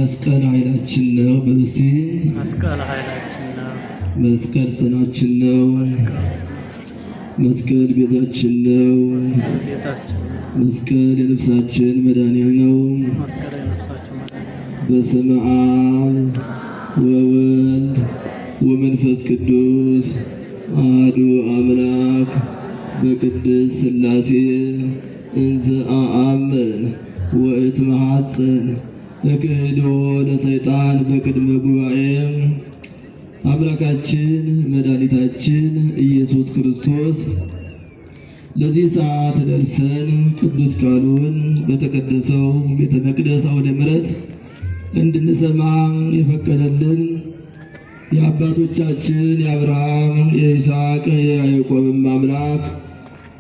መስቀል ኃይላችን ነው። በሉሲ መስቀል ኃይላችን ነው። መስቀል ጽናችን ነው። መስቀል ቤዛችን ነው። መስቀል የነፍሳችን መድኃኒያ ነው። በስመ አብ ወወልድ ወመንፈስ ቅዱስ አሐዱ አምላክ በቅድስት ሥላሴ እንዘ አአምን ወእትመሐፀን እክህዶ ለሰይጣን በቅድመ ጉባኤ አምላካችን መድኃኒታችን ኢየሱስ ክርስቶስ ለዚህ ሰዓት ደርሰን ቅዱስ ቃሉን በተቀደሰው ቤተ መቅደስ አውደ ምሕረት እንድንሰማ የፈቀደልን የአባቶቻችን የአብርሃም የይስሐቅ የያዕቆብም አምላክ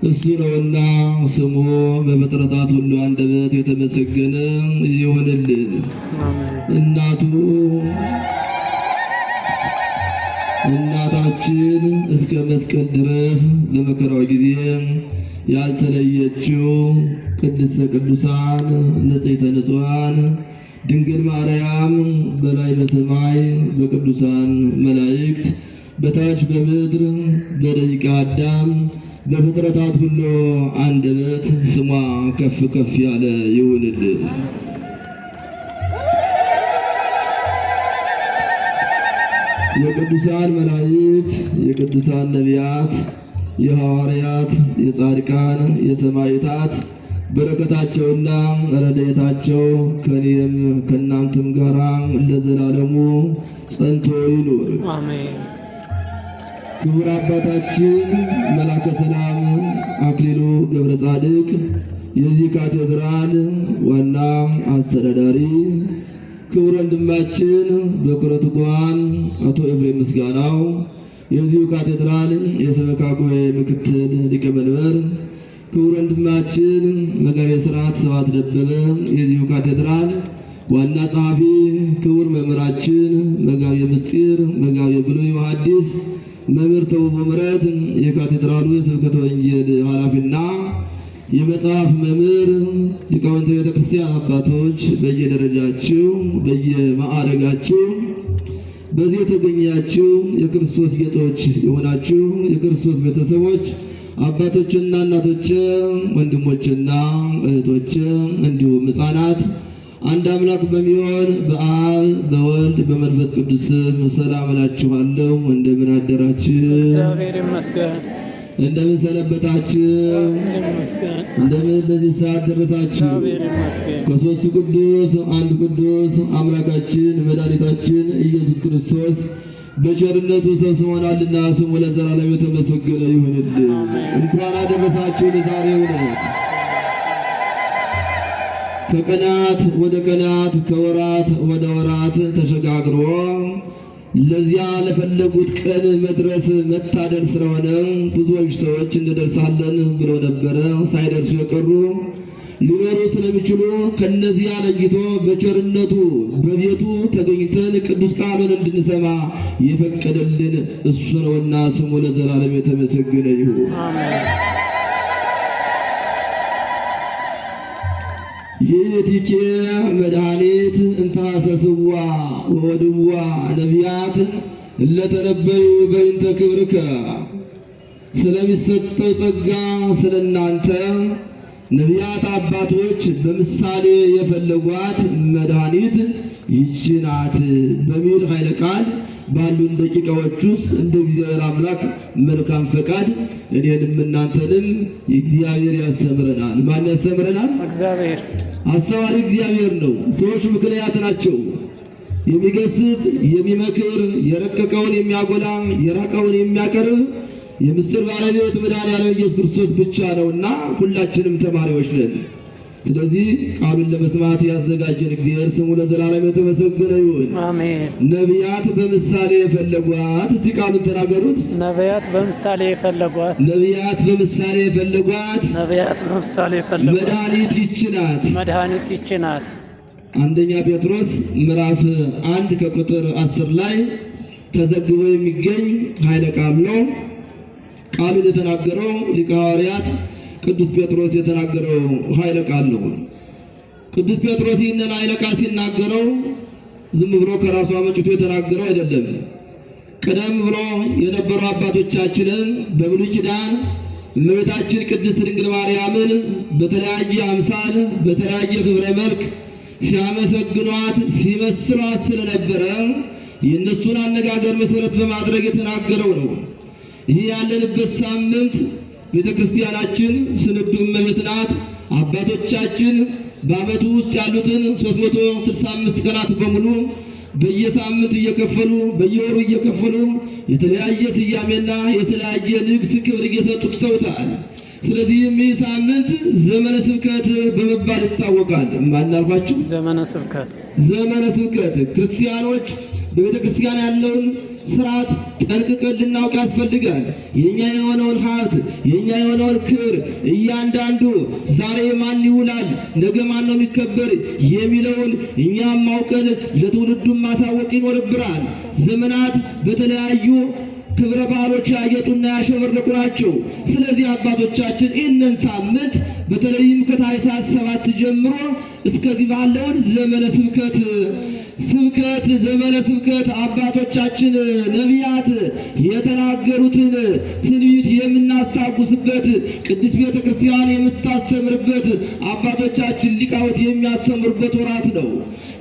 እሱ ነውና ስሙ በፍጥረታት ሁሉ አንደበት የተመሰገነ ይሁንልን። እናታችን እስከ መስቀል ድረስ በመከራው ጊዜ ያልተለየችው ቅድስተ ቅዱሳን ንጽሕተ ንጹሐን ድንግል ማርያም በላይ በሰማይ በቅዱሳን መላእክት በታች በምድር በደቂቀ አዳም በፍጥረታት ሁሉ አንደበት ስሟ ከፍ ከፍ ያለ ይሁንልን። የቅዱሳን መላእክት፣ የቅዱሳን ነቢያት፣ የሐዋርያት፣ የጻድቃን፣ የሰማዕታት በረከታቸውና ረድኤታቸው ከኔም ከእናንተም ጋር ለዘላለሙ ጸንቶ ይኑር። አሜን። ክቡር አባታችን መላከ ሰላም አክሊሉ ገብረ ጻድቅ የዚህ ካቴድራል ዋና አስተዳዳሪ፣ ክቡር ወንድማችን በኩረት ጓን አቶ ኤፍሬም ምስጋናው የዚሁ ካቴድራል የሰበካ ጉባኤ ምክትል ሊቀመንበር፣ ክቡር ወንድማችን መጋቤ ሥርዓት ሰባት ደበበ የዚሁ ካቴድራል ዋና ጸሐፊ፣ ክቡር መምህራችን መጋቤ ምስጢር መጋቤ ብሉይ ወሐዲስ መምህር ተውቦ ምሕረት የካቴድራሉ የስብከተ ወንጌል ኃላፊና የመጽሐፍ መምህር፣ ሊቃውንተ ቤተ ክርስቲያን አባቶች በየደረጃችሁ በየማዕረጋችሁ በዚህ የተገኛችሁ የክርስቶስ ጌጦች የሆናችሁ የክርስቶስ ቤተሰቦች አባቶችና እናቶች፣ ወንድሞችና እህቶች እንዲሁም ሕፃናት አንድ አምላክ በሚሆን በአብ በወልድ በመንፈስ ቅዱስ ስም ሰላም እላችኋለሁ። እንደምን አደራችሁ? እግዚአብሔር ይመስገን። እንደምን ሰነበታችሁ? እንደምን ለዚህ ሰዓት ደረሳችሁ? ከሦስቱ ቅዱስ አንድ ቅዱስ አምላካችን መድኃኒታችን ኢየሱስ ክርስቶስ በቸርነቱ ሰብስቦናልና ስሙ ለዘላለም የተመሰገነ ይሁንልን። እንኳን አደረሳችሁ ለዛሬው ዕለት። ከቀናት ወደ ቀናት ከወራት ወደ ወራት ተሸጋግሮ ለዚያ ለፈለጉት ቀን መድረስ መታደል ስለሆነ ብዙዎች ሰዎች እንደርሳለን ብለው ነበረ። ሳይደርሱ የቀሩ ሊኖሩ ስለሚችሉ ከነዚያ ለይቶ በቸርነቱ በቤቱ ተገኝተን ቅዱስ ቃሉን እንድንሰማ የፈቀደልን እሱ ነውና ስሙ ለዘላለም የተመሰገነ ይሁን። ይእቲኬ መድኃኒት እንታሰስዋ ወወድዋ ነቢያት እለተነበዩ በእንተ ክብርከ። ስለሚሰጠው ጸጋ ስለ እናንተ ነቢያት አባቶች በምሳሌ የፈለጓት መድኃኒት ይህች ናት በሚል ኃይለ ቃል ባሉን ደቂቃዎች ውስጥ እንደ እግዚአብሔር አምላክ መልካም ፈቃድ እኔንም እናንተንም እግዚአብሔር ያስተምረናል። ማን ያስተምረናል? እግዚአብሔር። አስተማሪ እግዚአብሔር ነው። ሰዎች ምክንያት ናቸው። የሚገስጽ የሚመክር፣ የረቀቀውን የሚያጎላ፣ የራቀውን የሚያቀርብ የምስጢር ባለቤት መድኃኔዓለም ኢየሱስ ክርስቶስ ብቻ ነውና ሁላችንም ተማሪዎች ነን። ስለዚህ ቃሉን ለመስማት ያዘጋጀን እግዚአብሔር ስሙ ለዘላለም የተመሰገነ ይሁን። አሜን። ነቢያት በምሳሌ የፈለጓት፣ እዚህ ቃሉን ተናገሩት። ነቢያት በምሳሌ የፈለጓት፣ ነቢያት በምሳሌ የፈለጓት፣ ነቢያት በምሳሌ የፈለጓት መድኃኒት ይህች ናት፣ መድኃኒት ይህች ናት። አንደኛ ጴጥሮስ ምዕራፍ 1 ከቁጥር 10 ላይ ተዘግቦ የሚገኝ ኃይለ ቃል ነው። ቃሉን የተናገረው ሊቀ ሐዋርያት ቅዱስ ጴጥሮስ የተናገረው ኃይለ ቃል ነው። ቅዱስ ጴጥሮስ ይህንን ኃይለ ቃል ሲናገረው ዝም ብሎ ከራሱ አመጭቶ የተናገረው አይደለም። ቀደም ብሎ የነበሩ አባቶቻችንን በብሉይ ኪዳን እመቤታችን ቅድስት ድንግል ማርያምን በተለያየ አምሳል በተለያየ ክብረ መልክ ሲያመሰግኗት ሲመስሏት ስለነበረ የእነሱን አነጋገር መሰረት በማድረግ የተናገረው ነው። ይህ ያለንበት ሳምንት ቤተክርስቲያናችን ስንዱ እመቤት ናት። አባቶቻችን በዓመቱ ውስጥ ያሉትን 365 ቀናት በሙሉ በየሳምንት እየከፈሉ በየወሩ እየከፈሉ የተለያየ ስያሜና የተለያየ ንግስ ክብር እየሰጡት ተውታል። ስለዚህ ይህ ሳምንት ዘመነ ስብከት በመባል ይታወቃል። ማናልኳችሁ? ዘመነ ስብከት ክርስቲያኖች በቤተ ክርስቲያን ያለውን ስርዓት ጠንቅቀን ልናውቅ ያስፈልጋል። የኛ የሆነውን ሀብት የኛ የሆነውን ክብር እያንዳንዱ ዛሬ ማን ይውላል ነገ ማን ነው የሚከበር የሚለውን እኛም ማውቀን ለትውልዱ ማሳወቅ ይኖርብናል። ዘመናት በተለያዩ ክብረ በዓሎች ያጌጡና ያሸበረቁ ናቸው። ስለዚህ አባቶቻችን ይህንን ሳምንት በተለይም ከታኅሳስ 7 ጀምሮ እስከዚህ ባለውን ዘመነ ዘመነ ስብከት አባቶቻችን ነቢያት የተናገሩትን ትንቢት የምናስታውስበት ቅድስት ቤተ ክርስቲያን የምታስተምርበት አባቶቻችን ሊቃውንት የሚያስተምሩበት ወራት ነው።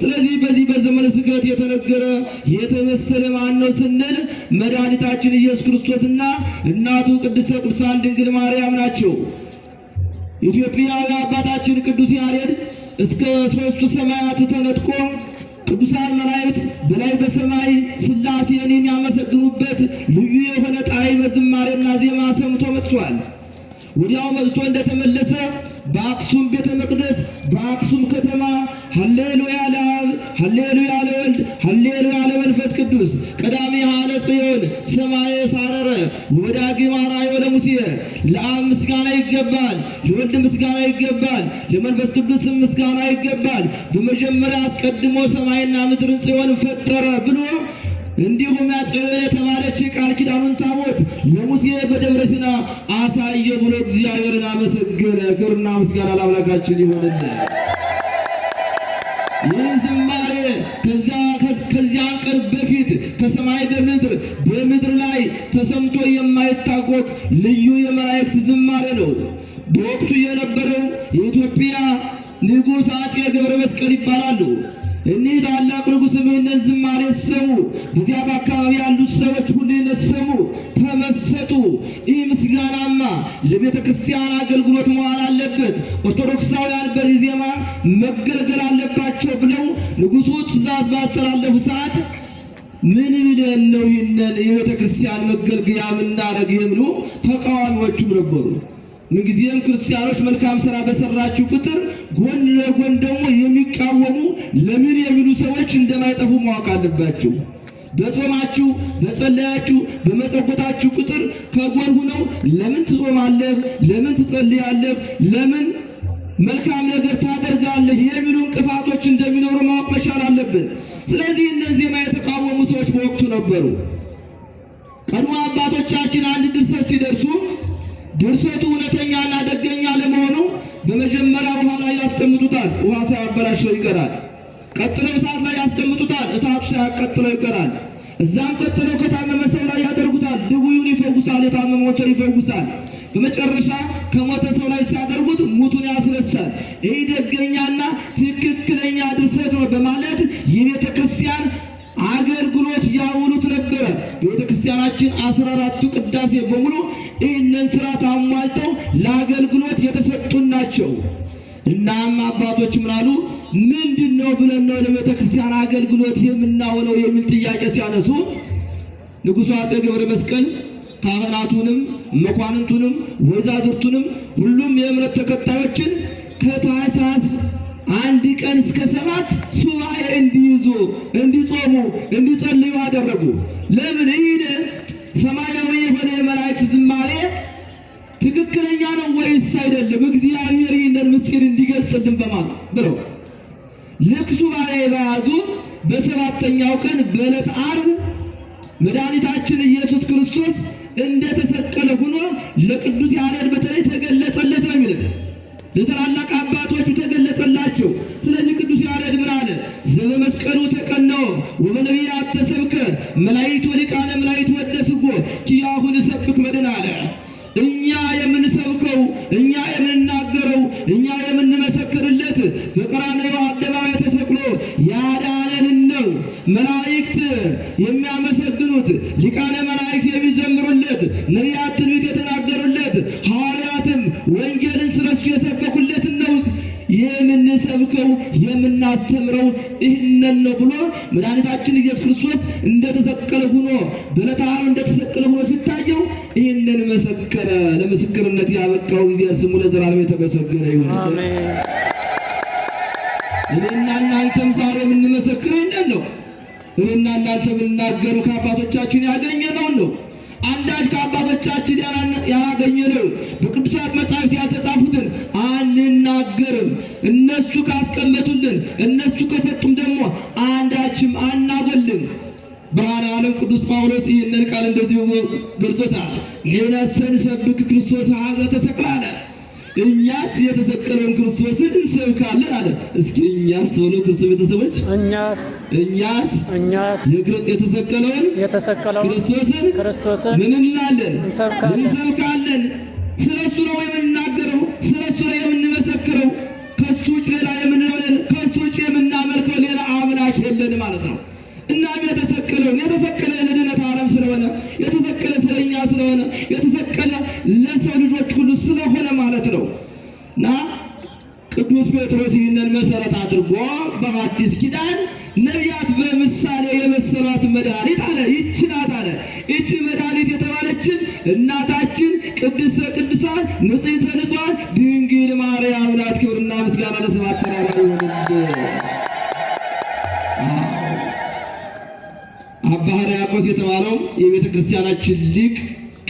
ስለዚህ በዚህ በዘመነ ስብከት የተነገረ የተመሰለ ማን ነው ስንል መድኃኒታችን ኢየሱስ ክርስቶስና እናቱ ቅድስተ ቅዱሳን ድንግል ማርያም ናቸው። ኢትዮጵያዊ አባታችን ቅዱስ ያሬድ እስከ 3ቱ ሰማያት ተነጥቆ ቅዱሳን መላእክት በላይ በሰማይ ሥላሴን የሚያመሰግኑበት ልዩ የሆነ ጣዕመ ዝማሬና ዜማ ሰምቶ መጥቷል። ወዲያው መጥቶ እንደተመለሰ በአክሱም ቤተ መቅደስ በአክሱም ከተማ ሃሌሉያ ለአብ ሃሌሉያ ለወልድ ሃሌሉያ ለመንፈስ ቅዱስ ቀዳሚ ሀለ ጽዮን ሰማየ ሳረረ ወዳግም አርአዮ ለሙሴ ለአብ ምስጋና ይገባል፣ ለወልድ ምስጋና ይገባል፣ ለመንፈስ ቅዱስ ምስጋና ይገባል። በመጀመሪያ አስቀድሞ ሰማይና ምድርን ጽዮን ፈጠረ ብሎ እንዲሁም ያጽዮን የተባለች ቃል ኪዳኑን ታቦት ለሙሴ በደብረ ሲና አሳየ ብሎ እግዚአብሔርን አመሰገነ። ክብርና ምስጋና ለአምላካችን ይሁንልን። ይህ ዝማሬ ከዚያን ቀን በፊት ከሰማይ በምድር ላይ ተሰምቶ የማይታወቅ ልዩ የመላእክት ዝማሬ ነው። በወቅቱ የነበረው የኢትዮጵያ ንጉሥ አፄ ገብረ መስቀል ይባላሉ። እኒህ ታላቅ ንጉሥ ይህንን ዝማሬ ሰሙ። በዚያ በአካባቢ ያሉት ሰዎች ሁሉ ሰሙ፣ ተመሰጡ። ይህ ምስጋናማ ለቤተ ክርስቲያን አገልግሎት መዋል አለበት፣ ኦርቶዶክሳውያን በዚህ ዜማ መገልገል አለባቸው ብለው ንጉሡ ትእዛዝ ባስተላለፉ ሰዓት ምን ብለን ነው ይህንን የቤተ ክርስቲያን መገልገያ ምናደርግ የሚሉ ተቃዋሚዎቹም ነበሩ። ምንጊዜም ክርስቲያኖች መልካም ሥራ በሰራችሁ ቁጥር ጎን ለጎን ደግሞ የሚቃወሙ ለምን የሚሉ ሰዎች እንደማይጠፉ ማወቅ አለባችሁ። በጾማችሁ በጸለያችሁ በመጸወታችሁ ቁጥር ከጎን ሆነው ለምን ትጾማለህ፣ ለምን ትጸልያለህ፣ ለምን መልካም ነገር ታደርጋለህ የሚሉ እንቅፋቶች እንደሚኖሩ ማወቅ መቻል አለብን። ስለዚህ እነዚህ የተቃወሙ ሰዎች በወቅቱ ነበሩ። ቀድሞ አባቶቻችን አንድ ድርሰት ሲደርሱ ድርሰቱ እውነተኛና ደገኛ ለመሆኑ በመጀመሪያ ውሃ ላይ ያስቀምጡታል፣ ውሃ ሳያበላሸው ይቀራል። ቀጥለው እሳት ላይ ያስቀምጡታል፣ እሳቱ ሳያቃጥለው ይቀራል። እዛም ቀጥለው ከታመመ ሰው ላይ ያደርጉታል፣ ድውዩን ይፈውሳል፣ የታመመውን ይፈውሳል። በመጨረሻ ከሞተ ሰው ላይ ሲያደርጉት ሙቱን ያስነሳል። ይህ ደገኛና ትክክለኛ ድርሰት ነው በማለት የቤተ ክርስቲያን አገልግሎት ያውሉት ነበረ። ቤተ ክርስቲያናችን 14ቱ ቅዳሴ በሙሉ ይህንን ስርዓት አሟልተው ለአገልግሎት የተሰጡን ናቸው። እናም አባቶች ምናሉ ምንድነው ብለን ነው ለቤተ ክርስቲያን አገልግሎት የምናውለው የሚል ጥያቄ ሲያነሱ ንጉሡ አፄ ገብረ መስቀል ካህናቱንም መኳንንቱንም ወይዛዝርቱንም ሁሉም የእምነት ተከታዮችን ከታኅሳስ 1 ቀን እስከ 7 ሱባኤ እንዲይዙ፣ እንዲጾሙ፣ እንዲጸልዩ አደረጉ። ለምን? ይህ ሰማያዊ የሆነ የመላእክት ዝማሬ ትክክለኛ ነው ወይስ አይደለም? እግዚአብሔር ይህንን ምስጢር እንዲገልጽልን በማለት ብለው ልክ ሱባኤ በያዙ በ7ኛው ቀን በዕለተ ዓርብ መድኃኒታችን ኢየሱስ ክርስቶስ እንደተሰቀለ ሆኖ ለቅዱስ ያሬድ በተለይ ተገለጸለት ነው የሚለው። ለታላላቅ አባቶቹ ተገለጸላቸው። ስለዚህ ቅዱስ ያሬድ ምን አለ? ዘበመስቀሉ ተቀነው ወበነቢያት ተሰብከ መላእክት ወሊቃነ መላእክት ወደስጎ ኪያሁ ንሰብክ መድኃኔ አለ። እኛ የምንሰብከው እኛ የምንናገረው እኛ የምንመሰክርለት በቀራንዮ አደባባይ ተሰቅሎ ያዳነንን ነው። መላእክት የሚያመሰግኑት፣ ሊቃነ መላእክት የሚዘምሩለት፣ ነቢያት ትንቢት የተናገሩለት፣ ሐዋርያትም ወንጌልን ስለሱ የሰበኩለትን ነው የምንሰብከው የምናስተምረው ይህንን ነው ብሎ መድኃኒታችን ኢየሱስ ክርስቶስ እንደተሰቀለ ሆኖ በዕለተ ዓርብ እንደተሰቀለ ሆኖ ሲታየው ይህንን መሰከረ። ለምስክርነት ያበቃው እግዚአብሔር ስሙ ለዘላለም የተመሰገነ ይሁን። አሜን። እኔና እናንተም ዛሬ የምንመሰክረው ይህንን ነው። እኔና እናንተ የምንናገሩ ከአባቶቻችን ያገኘነውን ነው። አንዳች ከአባቶቻችን ያላገኘነው በቅዱሳት መጻሕፍት ያልተጻፉትን አንናገርም። እነሱ ካስቀመጡልን እነሱ ከሰጡም ደግሞ አንዳችም አናጎልም። ብርሃነ ዓለም ቅዱስ ጳውሎስ ይህንን ቃል እንደዚህ ገልጾታል። ሌነሰን ሰብክ ክርስቶስ ሀዘ ተሰቅላለ። እኛስ የተሰቀለውን ክርስቶስን እንሰብካለን አለ። እስኪ እኛስ ብሎ ክርስቶስ ቤተሰቦች እኛስ የተሰቀለውን ክርስቶስን ምን እንላለን? እንሰብካለን። ስለሱ ነው የምንናገረው፣ ስለሱ ነው የምንመሰክረው። ከሱ ውጭ ሌላ የምንለው ከሱ ውጭ የምናመልከው ሌላ አምላክ የለን ማለት ነው። እናም የተሰቀለ ለድነት ዓለም ስለሆነ የተሰቀለ ስለኛ ስለሆነ የተሰቀለ ለሰው ልጆች ሁሉ ስለሆነ ማለት ነው። እና ቅዱስ ጴጥሮስ ይህንን መሰረት አድርጎ በአዲስ ኪዳን ነቢያት በምሳሌ የመሰሏት መድኃኒት አለ ይህች ናት አለ። ይህች መድኃኒት የተባለችን እናታችን ቅድስተ ቅዱሳን ንጽሕተ ንጹሐን ድንግል ማርያም ናት። ክብርና ምስጋና ለስም አጠራራ ይሁንልን። አባ ሕርያቆስ የተባለው የቤተ ክርስቲያናችን ሊቅ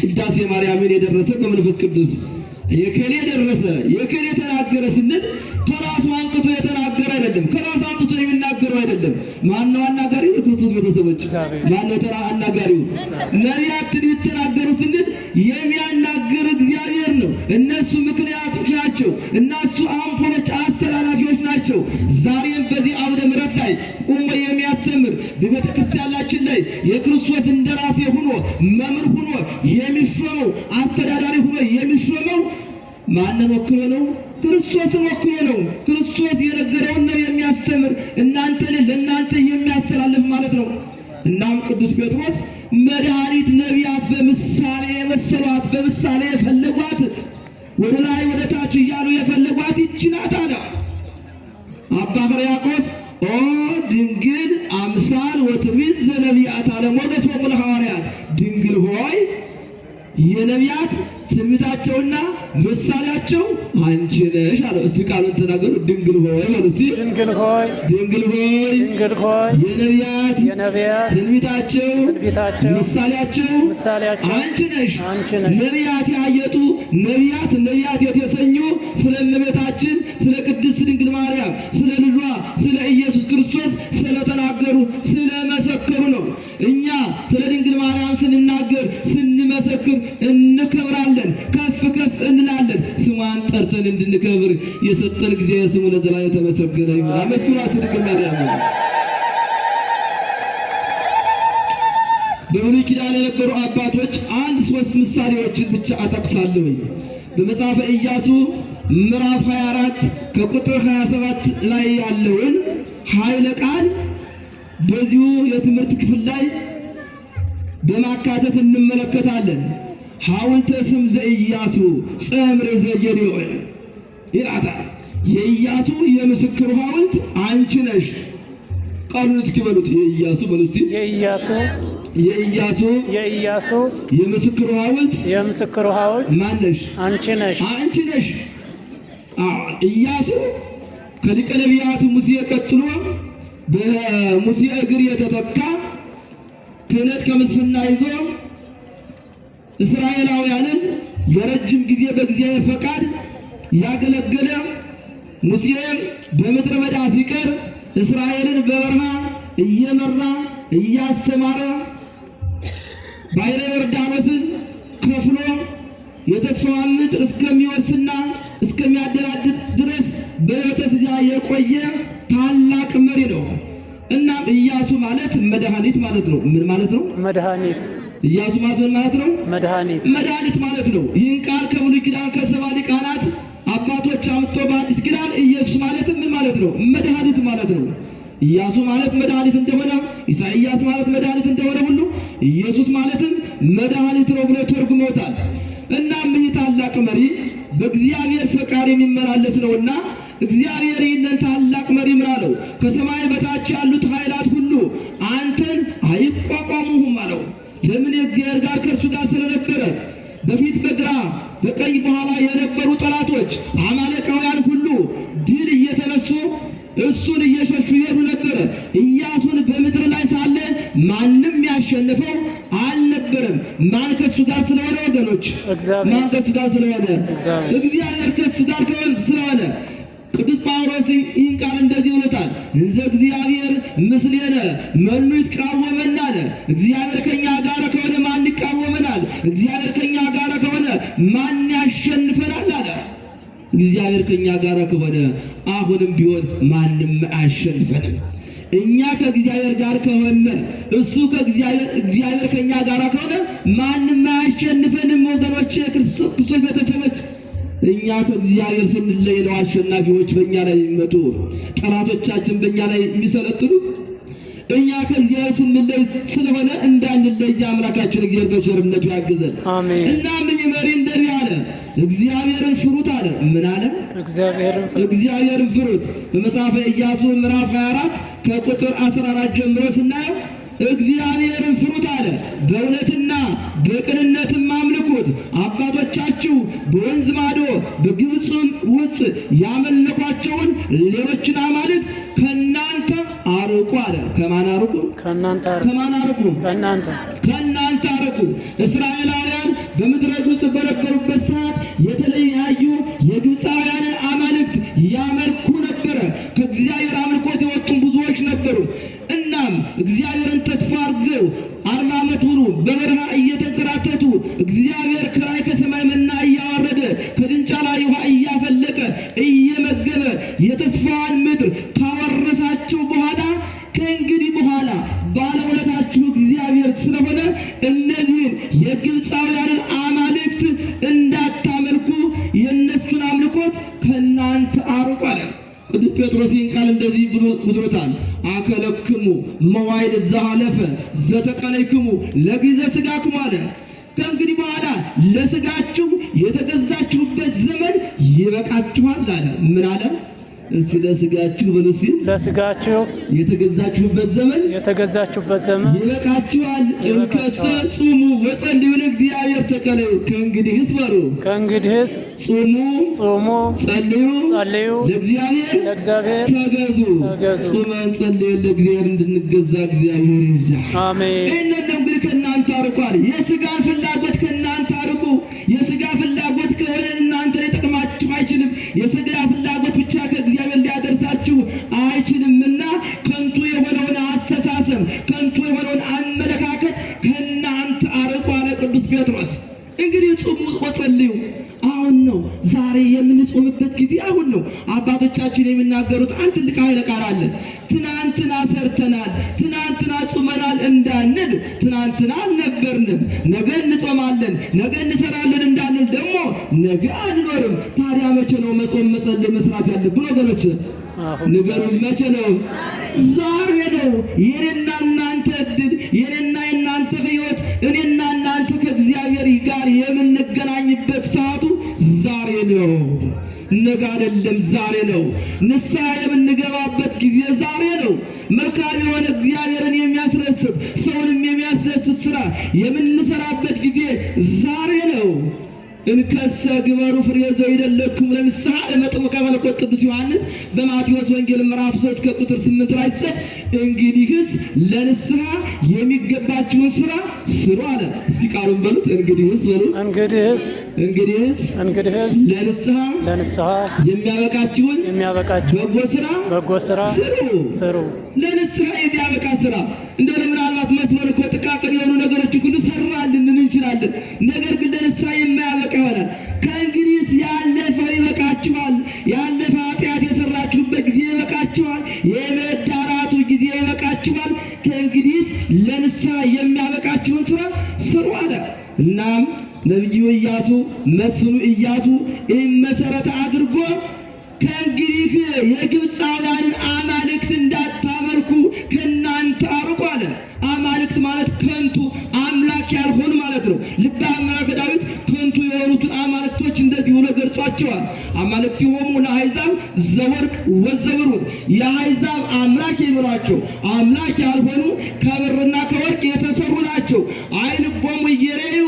ቅዳሴ ማርያምን የደረሰ በመንፈስ ቅዱስ የከሌ ደረሰ የከሌ ተናገረ ስንል ከራሱ አንቅቶ የተናገረ አይደለም፣ ከራሱ አንቅቶ የሚናገረው አይደለም። ማነው አናጋሪው? የክርስቶስ ቤተሰቦች። ማነው ተራ አናጋሪው? ነቢያት ትንቢት ተናገሩ ስንል የሚያናግር እግዚአብሔር ነው። እነሱ ምክንያቶች ናቸው። እነሱ አምፖሎች አስተላላፊዎች ናቸው። ዛሬም በዚህ አውደ ምሕረት ላይ ቆሞ የሚያስተምር በቤተ ክርስቲያናችን ላይ የክርስቶስ እንደራሴ ሆኖ መምህር ሆኖ የሚሾመው አስተዳዳሪ ሆኖ የሚሾመው ማንን ወክሎ ነው? ክርስቶስን ወክሎ ነው። ክርስቶስ የነገረውን ነው የሚያስተምር፣ እናንተን ለእናንተ የሚያስተላልፍ ማለት ነው። እናም ቅዱስ ጴጥሮስ መድኃኒት ነቢያት በምሳሌ የመሰሏት በምሳሌ የፈለጓት ወደ ላይ ወደ ታች እያሉ የፈለጓት ይህች ናት አለ። አባ ሕርያቆስ ኦ ድንግል አምሳል ወትንቢት ዘነቢያት አለ ሞገስ ወሙለ ሐዋርያት፣ ድንግል ሆይ የነቢያት ትንቢታቸውና ምሳሌያቸው አንቺ ነሽ አለ። እስቲ ቃሉን ተናገሩ። ድንግል ሆይ በሉ እስቲ። ድንግል ሆይ የነቢያት ትንቢታቸው ምሳሌያቸው አንቺ ነሽ። ነቢያት ያየጡ ነቢያት የተሰኙ ስለ እመቤታችን ስለ ቅድስት ድንግል ማርያም ስለ ልጇ ስለ ኢየሱስ ክርስቶስ ስለተናገሩ ስለመሰከሩ ነው። እኛ ስለ ድንግል ማርያም ስንናገር ስንመሰክር እንከብራለን፣ ከፍ ከፍ እንላለን። ስሟን ጠርተን እንድንከብር የሰጠን እግዚአብሔር ስሙ ለዘላለም የተመሰገነ ይሁን። አመስግኗት ድንግል ማርያም። በብሉይ ኪዳን የነበሩ አባቶች አንድ ሶስት ምሳሌዎችን ብቻ አጠቅሳለሁ። በመጽሐፈ ኢያሱ ምዕራፍ 24 ከቁጥር 27 ላይ ያለውን ኃይለ ቃል በዚሁ የትምህርት ክፍል ላይ በማካተት እንመለከታለን። ሐውልተ ስም ዘኢያሱ ጸምረ ዘጌዴዎን ይላታል። የኢያሱ የምስክሩ ሐውልት አንቺ ነሽ። ቃሉን እስኪ በሉት። የኢያሱ በሉት። የኢያሱ የምስክሩ ሐውልት ማን ነሽ? አንቺ ነሽ። ኢያሱ ከሊቀ ነቢያቱ ሙሴ ቀጥሎ በሙሴ እግር የተተካ ክህነት ከምስፍና ይዞ እስራኤላውያንን ለረጅም ጊዜ በእግዚአብሔር ፈቃድ ያገለገለ፣ ሙሴም በምድረ በዳ ሲቀር እስራኤልን በበረሃ እየመራ እያስተማረ ባሕረ ዮርዳኖስን ከፍሎ የተስፋዋን ምድር እስከሚወርስና እስከሚያደላድል ድረስ በሕይወተ ሥጋ የቆየ ታላቅ መሪ ነው። እናም ኢያሱ ማለት መድኃኒት ማለት ነው። ምን ማለት ነው? መድኃኒት። ኢያሱ ማለት ምን ማለት ነው? መድኃኒት። መድኃኒት ማለት ነው። ይህን ቃል ከብሉይ ኪዳን ከሰባ ሊቃናት አባቶች አምጥቶ በአዲስ ኪዳን ኢየሱስ ማለት ምን ማለት ነው? መድኃኒት ማለት ነው። ኢያሱ ማለት መድኃኒት እንደሆነ፣ ኢሳይያስ ማለት መድኃኒት እንደሆነ ሁሉ ኢየሱስ ማለትም መድኃኒት ነው ብሎ ተርጉመውታል። እናም ይህ ታላቅ መሪ በእግዚአብሔር ፈቃድ የሚመላለስ ነውና እግዚአብሔር ይህንን ታላቅ መሪ ምን አለው? ከሰማይ በታች ያሉት ኃይላት ሁሉ አንተን አይቋቋሙህም አለው። ለምን? የእግዚአብሔር ጋር ከእርሱ ጋር ስለነበረ። በፊት በግራ በቀኝ በኋላ የነበሩ ጠላቶች አማሌቃውያን ሁሉ ድል እየተነሱ እሱን እየሸሹ ይሄዱ ነበረ። ኢያሱን በምድር ላይ ሳለ ማንም ያሸንፈው አልነበረም። ማን ከሱ ጋር ስለሆነ ወገኖች? ማን ከሱ ጋር ስለሆነ? እግዚአብሔር ከሱ ጋር ስለሆነ ቅዱስ ጳውሎስ ይህን ቃል እንደዚህ ብሎታል። እንዘ እግዚአብሔር ምስሌነ መኑ ይትቃወመና አለ። እግዚአብሔር ከኛ ጋር ከሆነ ማን ይቃወመናል? እግዚአብሔር ከኛ ጋር ከሆነ ማን ያሸንፈናል አለ። እግዚአብሔር ከኛ ጋር ከሆነ አሁንም ቢሆን ማንም አያሸንፈንም። እኛ ከእግዚአብሔር ጋር ከሆነ እሱ እግዚአብሔር ከኛ ጋር ከሆነ ማንም አያሸንፈንም። ወገኖች፣ የክርስቶስ ቤተሰቦች፣ እኛ ከእግዚአብሔር ስንለይ ነው አሸናፊዎች በእኛ ላይ የሚመጡ ጠላቶቻችን በእኛ ላይ የሚሰለጥኑ። እኛ ከእግዚአብሔር ስንለይ ስለሆነ እንዳንለይ አምላካችን እግዚአብሔር በቸርነቱ ያግዘን። አሜን። እና ምን መሪ እንደዚህ አለ፣ እግዚአብሔርን ፍሩት አለ። ምን አለ? እግዚአብሔርን ፍሩት። በመጽሐፈ ኢያሱ ምዕራፍ 24 ከቁጥር 14 ጀምሮ ስናየው እግዚአብሔርን ፍሩት አለ። በእውነትና በቅንነትም አምልኩት። አባቶቻችሁ በወንዝ ማዶ በግብፅ ውስጥ ያመለኳቸውን ሌሎችን አማልክት ከእናንተ አርቁ አለ። ከማን አርቁ? ከማን አርቁ? ከእናንተ አርቁ። እስራኤላውያን በምድረ ግብፅ በነበሩበት ሰዓት የተለያዩ የግብፃውያንን አማልክት ያመልኩ ነበረ። ከእግዚአብሔር አምልኮት የወጡ ብዙዎች ነበሩ። እናም እግዚአብሔርን ተስፋ አድርገው 40 ዓመት ሙሉ በበረሃ እየተንከራተቱ እግዚአብሔር ከላይ ከሰማይ መና እያወረደ ከድንጫ ላይ ውሃ እያፈለቀ እየመገበ የተስፋዋን ምድር ካወረሳቸው በኋላ ከእንግዲህ በኋላ ባለውለታችሁ እግዚአብሔር ስለሆነ እነዚህን የግብፃውያንን አማልክት እንዳታመልኩ የእነሱን አምልኮት ከእናንተ አርቁ አለ። ቅዱስ ጴጥሮስ ይህን ቃል እንደዚህ ብሎታል። አከለክሙ መዋዕል ዘሃለፈ ዘተቀነይክሙ ለጊዜ ሥጋክሙ አለ። ከእንግዲህ በኋላ ለሥጋችሁ የተገዛችሁበት ዘመን ይበቃችኋል አለ። ምን አለ? እስቲ ለሥጋችሁ በሉ እስቲ። ለሥጋችሁ የተገዛችሁበት ዘመን ይበቃችኋል። እንከሰ ጹሙ ወጸልዩ ለእግዚአብሔር ተቀለዩ። ከእንግዲህስ በሉ ጹሙ ጸልዩ ለእግዚአብሔር ተገዙ። ጹመን ጸልየን ለእግዚአብሔር እንድንገዛ እግዚአብሔር ይርዳን። አሜን። እነዚህ እንግዲህ ከእናንተ አርቋል። የሥጋን ፍላጎት ከእናንተ አርቁ። የሥጋ ፍላጎት ከሆነ እናንተ ሊጠቅማችሁ አይችልም። የሥጋ ፍላጎት ብቻ ከእግዚአብሔር ሊያደርሳችሁ አይችልምና ከንቱ የሆነውን አስተሳሰብ፣ ከንቱ የሆነውን አመለካከት ከእናንተ አርቁ አለ ቅዱስ ጴጥሮስ። እንግዲህ ጹሙ ወጸልዩ አሁን ነው። ዛሬ የምንጾምበት ጊዜ አሁን ነው። አባቶቻችን የሚናገሩት አንድ ትልቅ ኃይለ ቃል አለ። ትናንትና ሰርተናል፣ ትናንትና ጾመናል እንዳንል ትናንትና አልነበርንም። ነገ እንጾማለን፣ ነገ እንሰራለን እንዳንል ደግሞ ነገ አንኖርም። ታዲያ መቼ ነው መጾም፣ መጸለይ፣ መስራት ያለብን ወገኖች? ንገሩን፣ መቼ ነው? ዛሬ ነው። የኔና እናንተ እድል፣ የኔና የናንተ ሕይወት፣ እኔና እናንተ ከእግዚአብሔር ጋር የምንገናኝበት ሰዓቱ ዛሬ ነው። ነገ አይደለም፣ ዛሬ ነው። ንስሐ የምንገባበት ጊዜ ዛሬ ነው። መልካም የሆነ እግዚአብሔርን የሚያስደስት ሰውንም የሚያስደስት ስራ የምንሰራበት ጊዜ ዛሬ ነው። እንከሰ ግበሩ ፍሬ ዘይደለክሙ ለንስሐ ለመጥምቀ መለኮት ቅዱስ ዮሐንስ በማቴዎስ ወንጌል ምዕራፍ 3 ከቁጥር 8 ላይ ጽፍ እንግዲህስ ለንስሐ የሚገባችሁን ስራ ስሩ አለ። እስቲ ቃሉን በሉት። እንግዲህስ በሉ። እንግዲህስ ለንስሐ የሚያበቃችሁን በጎ ስራ ስሩ። ለንስሐ የሚያበቃ ስራ እንደው ለምናልባት መስመር እኮ ጥቃቅን የሆኑ ነገሮች ሁሉ ሰራልን እንችላለን። ነገር ግን ለንስሐ የማያበቃ ይሆናል። ከእንግዲህስ ያለፈው ይበቃችኋል። ያለፈ ኃጢአት የሰራችሁበት ጊዜ ይበቃችኋል። የመዳራቱ ጊዜ ይበቃችኋል። አለ። እናም ነቢዩ ኢያሱ መስፍኑ ኢያሱ ይህን መሰረት አድርጎ ከእንግዲህ የግብፃውያንን አማልክት እንዳታመልኩ ከእናንተ አርቁ አለ። አማልክት ማለት ከንቱ አምላክ ያልሆኑ ማለት ነው። ልበ አምላክ ዳዊት ከንቱ የሆኑትን አማልክቶች እንደዚህ ብሎ ገልጿቸዋል። አማልክቲሆሙ ለአሕዛብ ዘወርቅ ወዘብሩር፣ የአሕዛብ አምላክ የሚሏቸው አምላክ ያልሆኑ ከብርና ከወርቅ የተሰሩ ናቸው። አይን ቦሙ እየሬዩ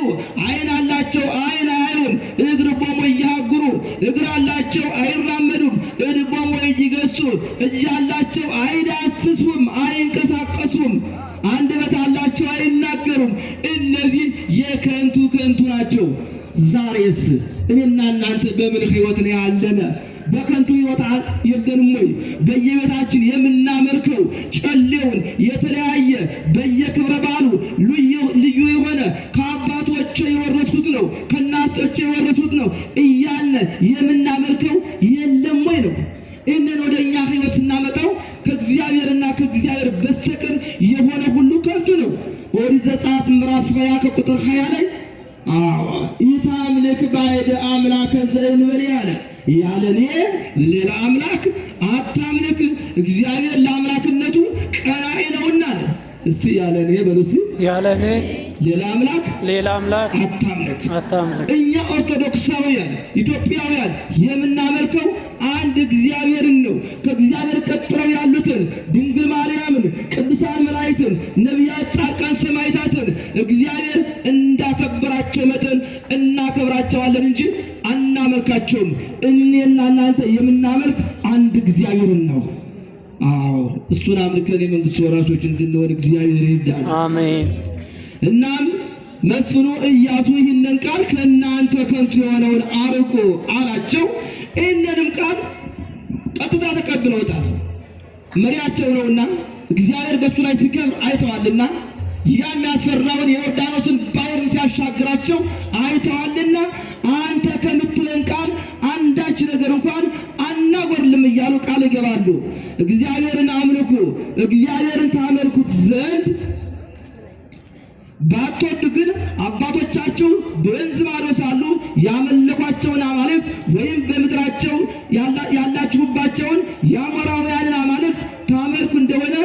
አይን አላቸው አይን አያዩም፣ እግር ቦሙ እያሃጉሩ እግር አላቸው አይራመዱም፣ እድ ቦሙ እይገሱ እጅ አላቸው አይዳስሱም አይንቀሳቀሱም፣ አንደበት አላቸው አይናገሩም። እነዚህ የከንቱ ከንቱ ናቸው። ዛሬስ እኔና እናንተ በምን ሕይወት ነው ያለነ? በከንቱ ሕይወት የለንም ወይ? በየቤታችን የምናመልከው ጨሌውን የተለያየ በየክብረ በዓሉ ልዩ የሆነ ከአባቶቼ የወረስኩት ነው ከእናቶቼ የወረስኩት ነው እያልን የምናመልከው የለም ወይ ነው? ይህንን ወደ እኛ ሕይወት ስናመጣው ከእግዚአብሔርና ከእግዚአብሔር በስተቀር የሆነ ሁሉ ከንቱ ነው። ኦሪት ዘጸአት ምዕራፍ 20 ከቁጥር 20 ላይ ኢታምልክ ባዕድ አምላከ ዘእንበሌ አለ። ያለኔ ሌላ አምላክ አታምልክ፣ እግዚአብሔር ለአምላክነቱ ቀናኢ ነውና አለ። እስቲ ያለኔ በሉ እስቲ ያለኔ ሌላ አምላክ አታምልክ። እኛ ኦርቶዶክሳውያን ኢትዮጵያውያን የምናመልከው አንድ እግዚአብሔርን ነው። ከእግዚአብሔር ቀጥለው ያሉትን ድንግል ማርያምን፣ ቅዱሳን መላእክትን፣ ነቢያት፣ ጻድቃን፣ ሰማዕታትን እግዚአብሔር እንዳከበራቸው መጠን እናከብራቸዋለን እንጂ አናመልካቸውም። እኔና እናንተ የምናመልክ አንድ እግዚአብሔርን ነው። አዎ እሱን አምልከን የመንግስት ወራሾች እንድንሆን እግዚአብሔር ይርዳል። አሜን። እናም መስፍኑ ኢያሱ ይህንን ቃል ከእናንተ ከንቱ የሆነውን አርቁ አላቸው። ይህንንም ቃል ቀጥታ ተቀብለውታል። መሪያቸው ነውና እግዚአብሔር በሱ ላይ ሲከብር አይተዋልና ያን ያስፈራውን የዮርዳኖስን ባሕርን ሲያሻግራቸው አይተዋልና አንተ ከምትለን ቃል አንዳች ነገር እንኳን አናጎርልም እያሉ ቃል ይገባሉ። እግዚአብሔርን አምልኩ፣ እግዚአብሔርን ታመልኩት ዘንድ ባትወዱ ግን አባቶቻችሁ በወንዝ ማዶ ሳሉ ያመለኳቸውን አማልክት ወይም በምድራቸው ያላችሁባቸውን የአሞራውያንን አማልክት ታመልኩ እንደሆነ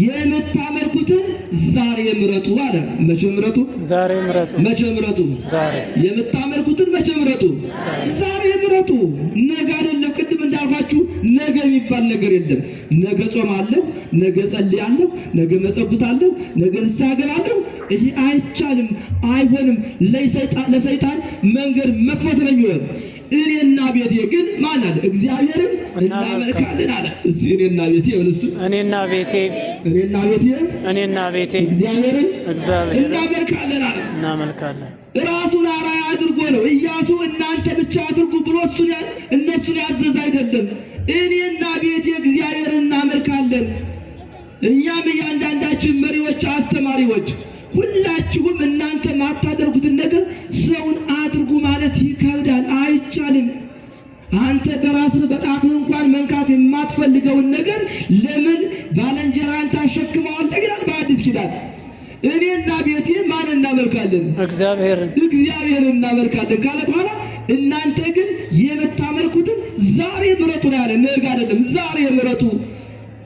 የምታመልኩትን ዛሬ ምረጡ አለ። መቼ ምረጡ? ዛሬ ምረጡ። መቼ ምረጡ? ዛሬ። የምታመልኩትን መቼ ምረጡ? ዛሬ ምረጡ። ነገ አይደለም። ቅድም እንዳልኳችሁ ነገ የሚባል ነገር የለም። ነገ ጾማለሁ፣ ነገ ጸልያለሁ፣ ነገ መጸጉታለሁ፣ ነገ ንስሐ እገባለሁ። ይሄ አይቻልም፣ አይሆንም። ለሰይጣን መንገድ መክፈት ነው የሚሆን። እኔና ቤቴ ግን ማን አለ? እግዚአብሔርን እናመልካለን አለ። እስቲ እኔና ቤቴ ወልሱ እኔና ቤቴ እግዚአብሔርን እናመልካለን አለ። እናመልካለን። ራሱን አራያ አድርጎ ነው ኢያሱ እናንተ ብቻ አድርጉ ብሎ እነሱን ያዘዝ አይደለም። እኔና ቤቴ እግዚአብሔርን እናመልካለን። እኛም እያንዳንዳችን መሪዎች፣ አስተማሪዎች ሁላችሁም እናንተ ማታደርጉትን ነገር ሰውን አድርጉ ማለት ይከብዳል፣ አይቻልም። አንተ በራስህ በጣትህ እንኳን መንካት የማትፈልገውን ነገር ለምን ባልንጀራህን ታሸክመዋለህ? ይላል በአዲስ ኪዳን። እኔና ቤቴ ማን እናመልካለን? እግዚአብሔርን እናመልካለን ካለ በኋላ እናንተ ግን የምታመልኩትን ዛሬ ምረጡ ነው ያለ። ነገ አይደለም፣ ዛሬ ምረጡ።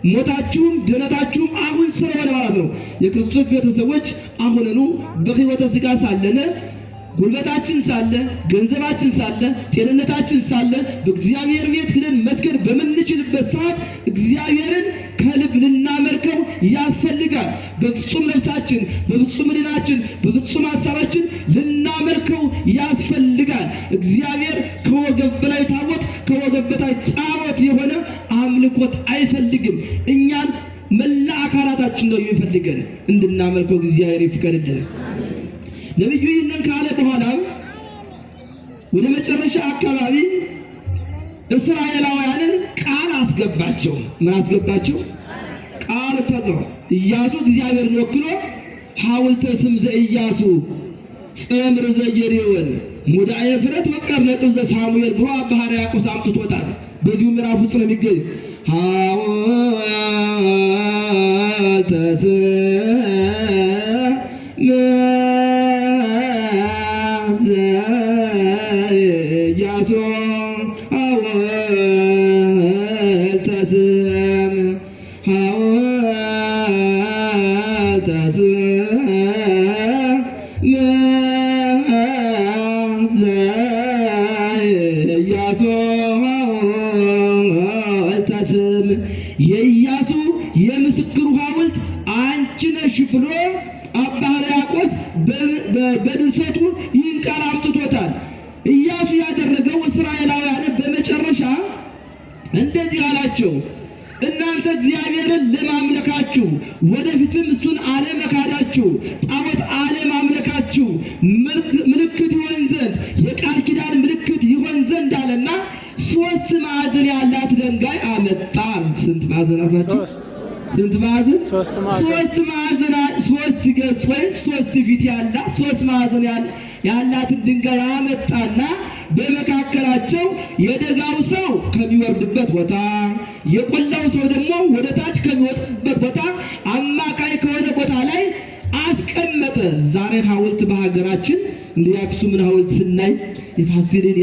ሞታችሁም ድነታችሁም አሁን ስለሆነ ማለት ነው። የክርስቶስ ቤተሰቦች አሁንኑ በሕይወተ ሥጋ ሳለነ ጉልበታችን ሳለ ገንዘባችን ሳለ ጤንነታችን ሳለ በእግዚአብሔር ቤት ሄደን መስገድ በምንችልበት ሰዓት እግዚአብሔርን ከልብ ልናመልከው ያስፈልጋል። በፍጹም ነፍሳችን፣ በፍጹም ሕሊናችን፣ በፍጹም ሐሳባችን ልናመልከው ያስፈልጋል። እግዚአብሔር ከወገብ በላይ ታቦት ከወገብ በታች ጣዖት የሆነ አምልኮት አይፈልግም። እኛን መላ አካላታችን ነው የሚፈልገን እንድናመልከው እግዚአብሔር ይፍቀድልን። ነቢዩ ይህንን ካለ በኋላ ወደ መጨረሻ አካባቢ እስራኤላውያንን ቃል አስገባቸው። ምን አስገባቸው? ቃል ተገባ። ኢያሱ እግዚአብሔርን ወክሎ ሐውልተ ስም ዘኢያሱ ጸምር ዘጌዴዎን ሙዳየ ፍረት ወቀር ነጥብ ዘሳሙኤል ብሎ አባ ሕርያቆስ አምጥቶታል። በዚሁ ምዕራፍ ውስጥ ነው የሚገኝ። ሐውልተ ስም ዘኢያሱ ሐውልተ ስም ሐውልተ ስም ዘኢያሱ ሐውልተ ስም የኢያሱ የምስክሩ ሐውልት አንቺ ነሽ ብሎ አባ ሕርያቆስ በድርሰቱ ይህን ቃል አምጥቶታል። ኢያሱ ያደረገው እስራኤላውያንን በመጨረሻ እንደዚህ አላቸው፣ እናንተ እግዚአብሔርን ለማምለካችሁ ወደፊትም እሱን አለመካዳችሁ ጣዖት አለማምለካችሁ ምልክት ይሆን ዘንድ የቃል ኪዳን ምልክት ይሆን ዘንድ አለና 3 ማዕዘን ያላት ድንጋይ አመጣ። ስንት ማዕዘን አላችሁ? ስንት ማዕዘን? 3 ማዕዘን 3 ገጽ ወይም 3 ፊት ያላት 3 ማዕዘን ያላትን ድንጋይ አመጣና በመካከላቸው የደጋው ሰው ከሚወርድበት ቦታ የቆላው ሰው ደግሞ ወደ ታች ከሚወጣበት ቦታ አማካይ ከሆነ ቦታ ላይ አስቀመጠ። ዛሬ ሐውልት በሀገራችን እንደ የአክሱምን ሐውልት ስናይ፣ የፋሲልን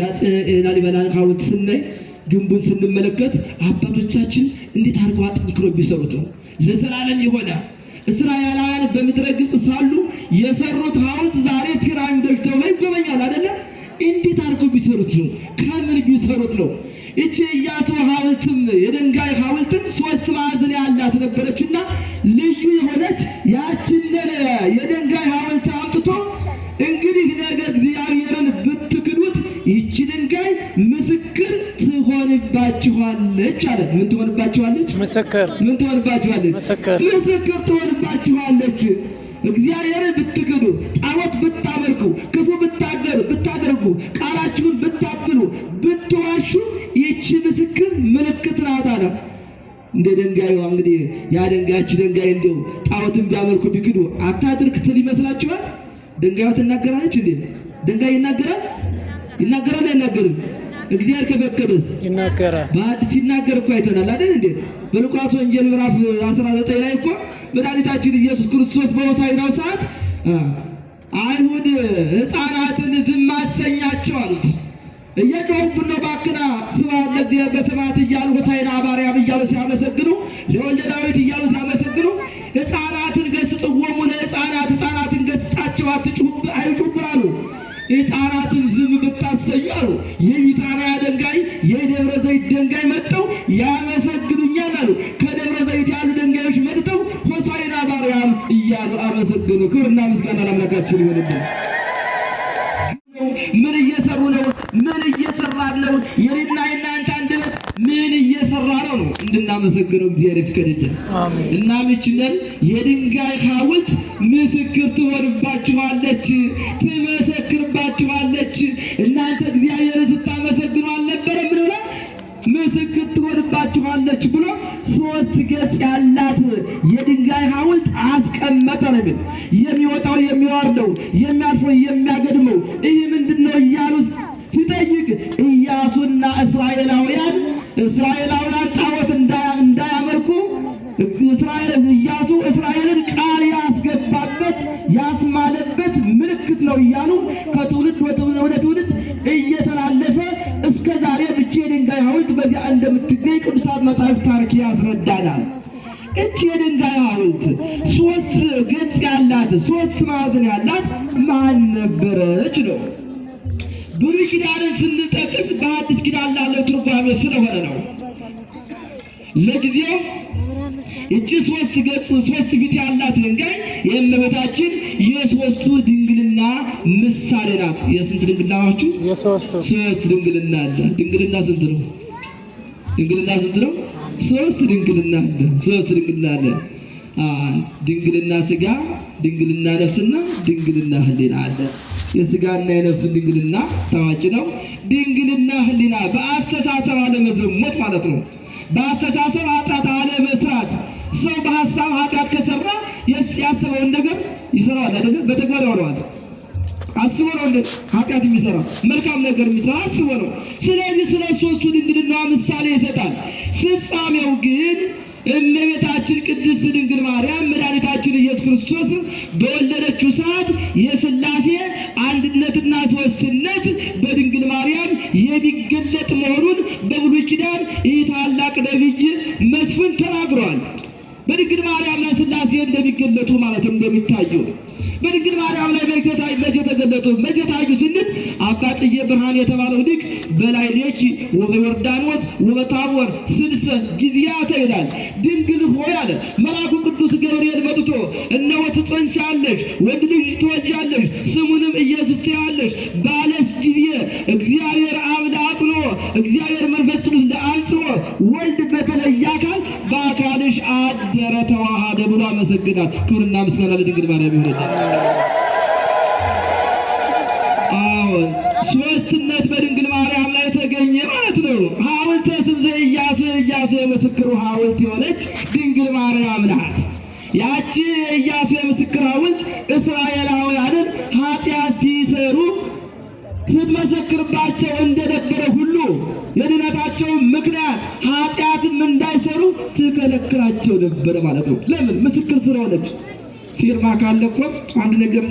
የላሊበላን ሐውልት ስናይ፣ ግንቡን ስንመለከት አባቶቻችን እንዴት አድርገው አጠንክረው ቢሰሩት ነው ለዘላለም የሆነ እስራኤላውያን በምድረ ግብፅ ሳሉ የሰሩት ሐውልት ዛሬ ፒራሚዶች ተብሎ ይጎበኛል አይደለ? እንዴት አድርገው ቢሰሩት ነው? ከምን ቢሰሩት ነው? እቺ ኢያሱ ሐውልትም የድንጋይ ሐውልትም 3 ማዕዘን ያላት ነበረችና ልዩ የሆነች ያችን የድንጋይ ሐውልት አምጥቶ እንግዲህ ነገ እግዚአብሔርን ብትክዱት ይቺ ድንጋይ ምስክር ትሆንባችኋለች አለ። ምን ትሆንባችኋለች? ምስክር። ምን ትሆንባችኋለች? ምስክር ትሆንባችኋለች። እግዚአብሔርን ብትክዱ፣ ጣዖት ብታመልኩ፣ ክፉ ብታደርጉ፣ ቃላችሁን ብታብሉ፣ ብትዋሹ ይቺ ምስክር ምልክት ናት አለ። እንደ ድንጋዩ እንግዲህ ያ ድንጋይ እንደው ጣዖትን ቢያመልኩ ቢክዱ አታድርግ ትል ይመስላችኋል? ድንጋዩ ትናገራለች እንዴ? ድንጋይ ይናገራል? አይናገርም? እግዚአብሔር ከፈቀደስ ይናገራል። በአዲስ ሲናገር እኮ አይተናል አይደል እንዴ? በሉቃስ ወንጌል ምዕራፍ 19 ላይ እኮ መድኃኒታችን ኢየሱስ ክርስቶስ በሆሳዕናው ሰዓት አይሁድ ሕፃናትን ዝም አሰኛቸው አሉት። እየጮሁብን ነው ባክና ስብሐት ለእግዚአብሔር በሰማያት እያሉ ሆሳዕና በአርያም እያሉ ሲያመሰግኑ፣ ለወልደ ዳዊት እያሉ ሲያመሰግኑ ሕፃናትን ገሥጽዎሙ ለሕፃናት ሕፃናትን ገሥጻቸው አይጩህብን አሉ። ሕፃናትን ዝም ብታሰኙ አሉ የቢታንያ ድንጋይ የደብረ ዘይት ድንጋይ መጥተው ያመሰግኑኛል አሉ። ከደብረ ዘይት ያሉ ድንጋዮች መጥተው ሆሳዕና በአርያም እያሉ አመሰግኑ። ክብርና ምስጋና ለአምላካችን ይሁንልን። ምን እየሰሩ ነው? ምን እየሰራን ነው? የኔና የናንተ አንደበት ምን እየሰራ ነው? እንድናመሰግነው እግዚአብሔር ይፍቀድልን። እናም ይችላል የድንጋይ ሐውልት ምስክር ትሆንባችኋለች፣ ትመሰክርባችኋለች። እናንተ እግዚአብሔር ስታመሰግኑ አልነበረም? ምን ብላ ምስክር ትሆንባችኋለች ብሎ 3 ገጽ ያላት የድንጋይ ሐውልት አስቀመጠ ነው የሚል። የሚወጣው የሚወርደው፣ የሚያልፈው የሚያገድመው ይህ ምንድነው እያሉ ሲጠይቅ ኢያሱና እስራኤላውያን ጣዖት እንዳያመልኩ ኢያሱ እስራኤልን ቃል ያስገባበት ያስማለበት ምልክት ነው እያሉ ከትውልድ ወደ ትውልድ እየተላለፈ እስከ ዛሬ ብቻ የድንጋይ ሐውልት በዚያ እንደምትገኝ ቅዱሳት መጻሕፍት ታሪክ ያስረዳናል። እቺ የድንጋይ ሐውልት 3 ገጽ ያላት 3 ማዕዘን ያላት ማን ነበረች ነው? ብሉይ ኪዳንን ስንጠቅስ በአዲስ ኪዳን ላለው ትርጓሜ ስለሆነ ነው። ለጊዜው እቺ 3 ገጽ 3 ፊት ያላት ድንጋይ የእመቤታችን የ3ቱ ድንግልና ምሳሌ ናት። የስንት ድንግልና ናችሁ? የ3 ድንግልና አለ። ድንግልና ስንት ነው? 3 ድንግልና አለ። 3 ድንግልና አለ። ድንግልና ሥጋ፣ ድንግልና ነፍስና ድንግልና ሕሊና አለ። የሥጋና የነፍስ ድንግልና ታዋቂ ነው። ድንግልና ሕሊና በአስተሳሰብ አለመዘሞት ማለት ነው። በአስተሳሰብ ኃጢአት አለመስራት። ሰው በሐሳብ ኃጢአት ከሰራ ያሰበውን ነገር ይሰራል አይደል? በተግባር ያወራዋል። አስቦ ነው እንደ ኃጢአት የሚሰራ መልካም ነገር የሚሰራ አስቦ ነው። ስለዚህ ስለ 3ቱ ድንግልና ምሳሌ ይሰጣል። ፍጻሜው ግን እመቤታችን ቅድስት ድንግል ማርያም መድኃኒታችን ኢየሱስ ክርስቶስ በወለደችው ሰዓት የሥላሴ አንድነትና ሦስትነት በድንግል ማርያም የሚገለጥ መሆኑን በብሉይ ኪዳን ይህ ታላቅ ነቢይ መስፍን ተናግሯል። በድንግል ማርያም ላይ ሥላሴ እንደሚገለጡ ማለት እንደሚታዩ በድንግል ማርያም ላይ መቼ ተገለጡ? መቼ ታዩ ስንል አባ ጽጌ ብርሃን የተባለው ሊቅ በላዕሌኪ ወበዮርዳኖስ ወበታቦር 60 ጊዜያት ይላል። ድንግል ሆይ አለ መልአኩ ቅዱስ ገብርኤል መጥቶ እነሆ ትጸንሻለሽ፣ ወንድ ልጅ ትወልጃለሽ፣ ስሙንም ኢየሱስ ትዪዋለሽ ባለሽ ጊዜ እግዚአብሔር አብ ለአጽንዖ እግዚአብሔር መንፈስ ቅዱስ ለአንጽሖ ወልድ በተለየ አካል በአካልሽ አደረ ተዋሃደ ብሎ አመሰግናት። ክብርና ምስጋና ለድንግል ማርያም ይሁንልን። አሁን ሦስትነት በድንግል ማርያም ላይ ተገኘ ማለት ነው። ሐውልተ ስም ዘኢያሱ የኢያሱ የምስክሩ ሐውልት የሆነች ድንግል ማርያም ናት። ያቺ የኢያሱ የምስክር ሐውልት እስራኤላውያንን ኃጢአት ሲሰሩ ስትመሰክርባቸው እንደነበረ ሁሉ የድነታቸው ምክንያት ኃጢአትም እንዳይሰሩ ትከለክላቸው ነበር ማለት ነው። ለምን? ምስክር ስለሆነች። ፊርማ ካለ እኮ አንድ ነገር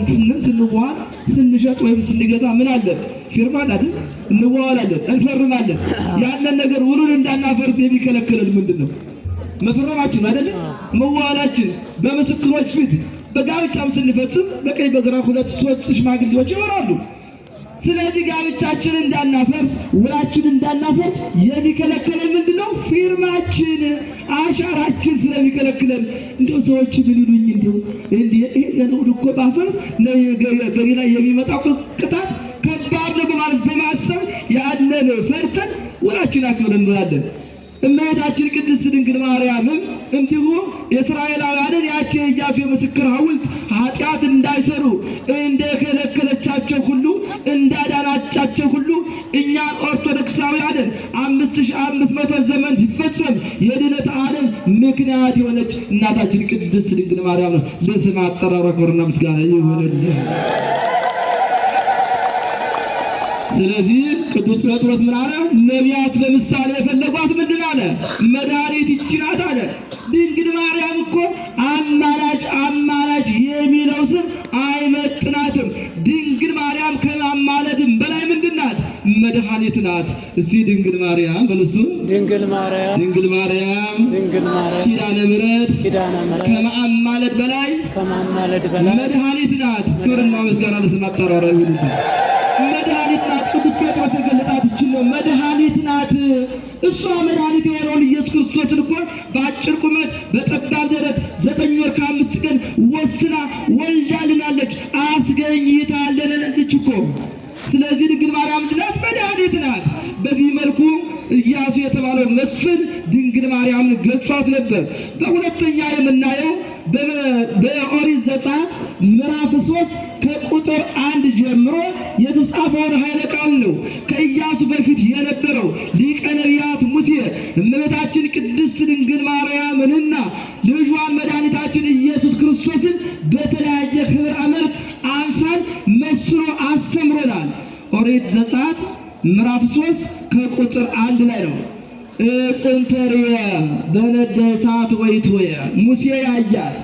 ስንዋዋል ስንሸጥ ወይም ስንገዛ ምን አለ? ፊርማ አለ። እንዋዋላለን፣ እንፈርማለን። ያንን ነገር ውሉን እንዳናፈርስ የሚከለክለን ምንድን ነው? መፈረማችን አይደለ? መዋዋላችን በምስክሮች ፊት። በጋብቻም ስንፈጽም በቀኝ በግራ 2 3 ሽማግሌዎች ይኖራሉ። ስለዚህ ጋብቻችን እንዳናፈርስ ውላችን እንዳናፈርስ የሚከለክለን ምንድነው? ፊርማችን አሻራችን ስለሚከለክለን እንደው ሰዎች ምን ይሉኝ ይሄን ሁሉ እኮ ባፈርስ በኔ ላይ የሚመጣው ቅጣት ከባድ ነው በማለት በማሰብ ያንን ፈርተን ውላችን አክብረን እንኖራለን። እመቤታችን ቅድስት ድንግል ማርያምም እንዲሁ የእስራኤላውያንን ያቺ የኢያሱ የምስክር ሐውልት ኃጢአት እንዳይሰሩ እንደከለከለቻቸው ሁሉ እንዳዳናቻቸው ሁሉ እኛን ኦርቶዶክሳውያንን 5500 ዘመን ሲፈጸም የድነት ዓለም ምክንያት የሆነች እናታችን ቅድስት ድንግል ማርያም ነው። ለስም አጠራሯ ክብርና ምስጋና ይሁንልህ። ስለዚህ ቅዱስ ጴጥሮስ ምን አለ? ነቢያት በምሳሌ የፈለጓት ምንድን አለ? መድኃኒት ይህች ናት አለ። ድንግል ማርያም እኮ አማላጅ የሚለው ስም አይመጥናትም። ድንግል ማርያም ከማማለድም በላይ ምንድን ናት? መድኃኒት ናት። እስቲ ድንግል ማርያም በልሱ ድንግል ማርያም ኪዳነ ምሕረት ከማማለድ በላይ መድኃኒት ናት። ክብርና ምስጋና ለስም አጠራሯ ይሁን። መድኃኒት ናት። ቅዱስ ጴጥሮስ የገለጣት ይህችን ነው። መድኃኒት ናት። እሷ መድኃኒት የሆነውን ኢየሱስ ክርስቶስን እኮ በአጭር ቁመት በጠባብ ደረት 9 ወር ከ5 ቀን ወስና ወልዳልናለች፣ አስገኝታለች እኮ። ስለዚህ ድንግል ማርያም ናት፣ መድኃኒት ናት። በዚህ መልኩ ኢያሱ የተባለው መስፍን ድንግል ማርያምን ገልጿት ነበር። በሁለተኛ የምናየው በኦሪት ዘጸአት ምዕራፍ 3 ከቁጥር 1 ጀምሮ የተጻፈውን ኃይለ ቃል ነው። ከኢያሱ በፊት የነበረው ሊቀ ነቢያት ሙሴ እመቤታችን ቅድስት ድንግል ማርያምንና ልጇን መድኃኒታችን ኢየሱስ ክርስቶስን በተለያየ ክብር መልክ አምሳል መስሎ አስተምሮናል። ኦሪት ዘጸአት ምዕራፍ 3 ከቁጥር 1 ላይ ነው። ጽንተርየ በነደ እሳት ወይትወየ ሙሴ ያያት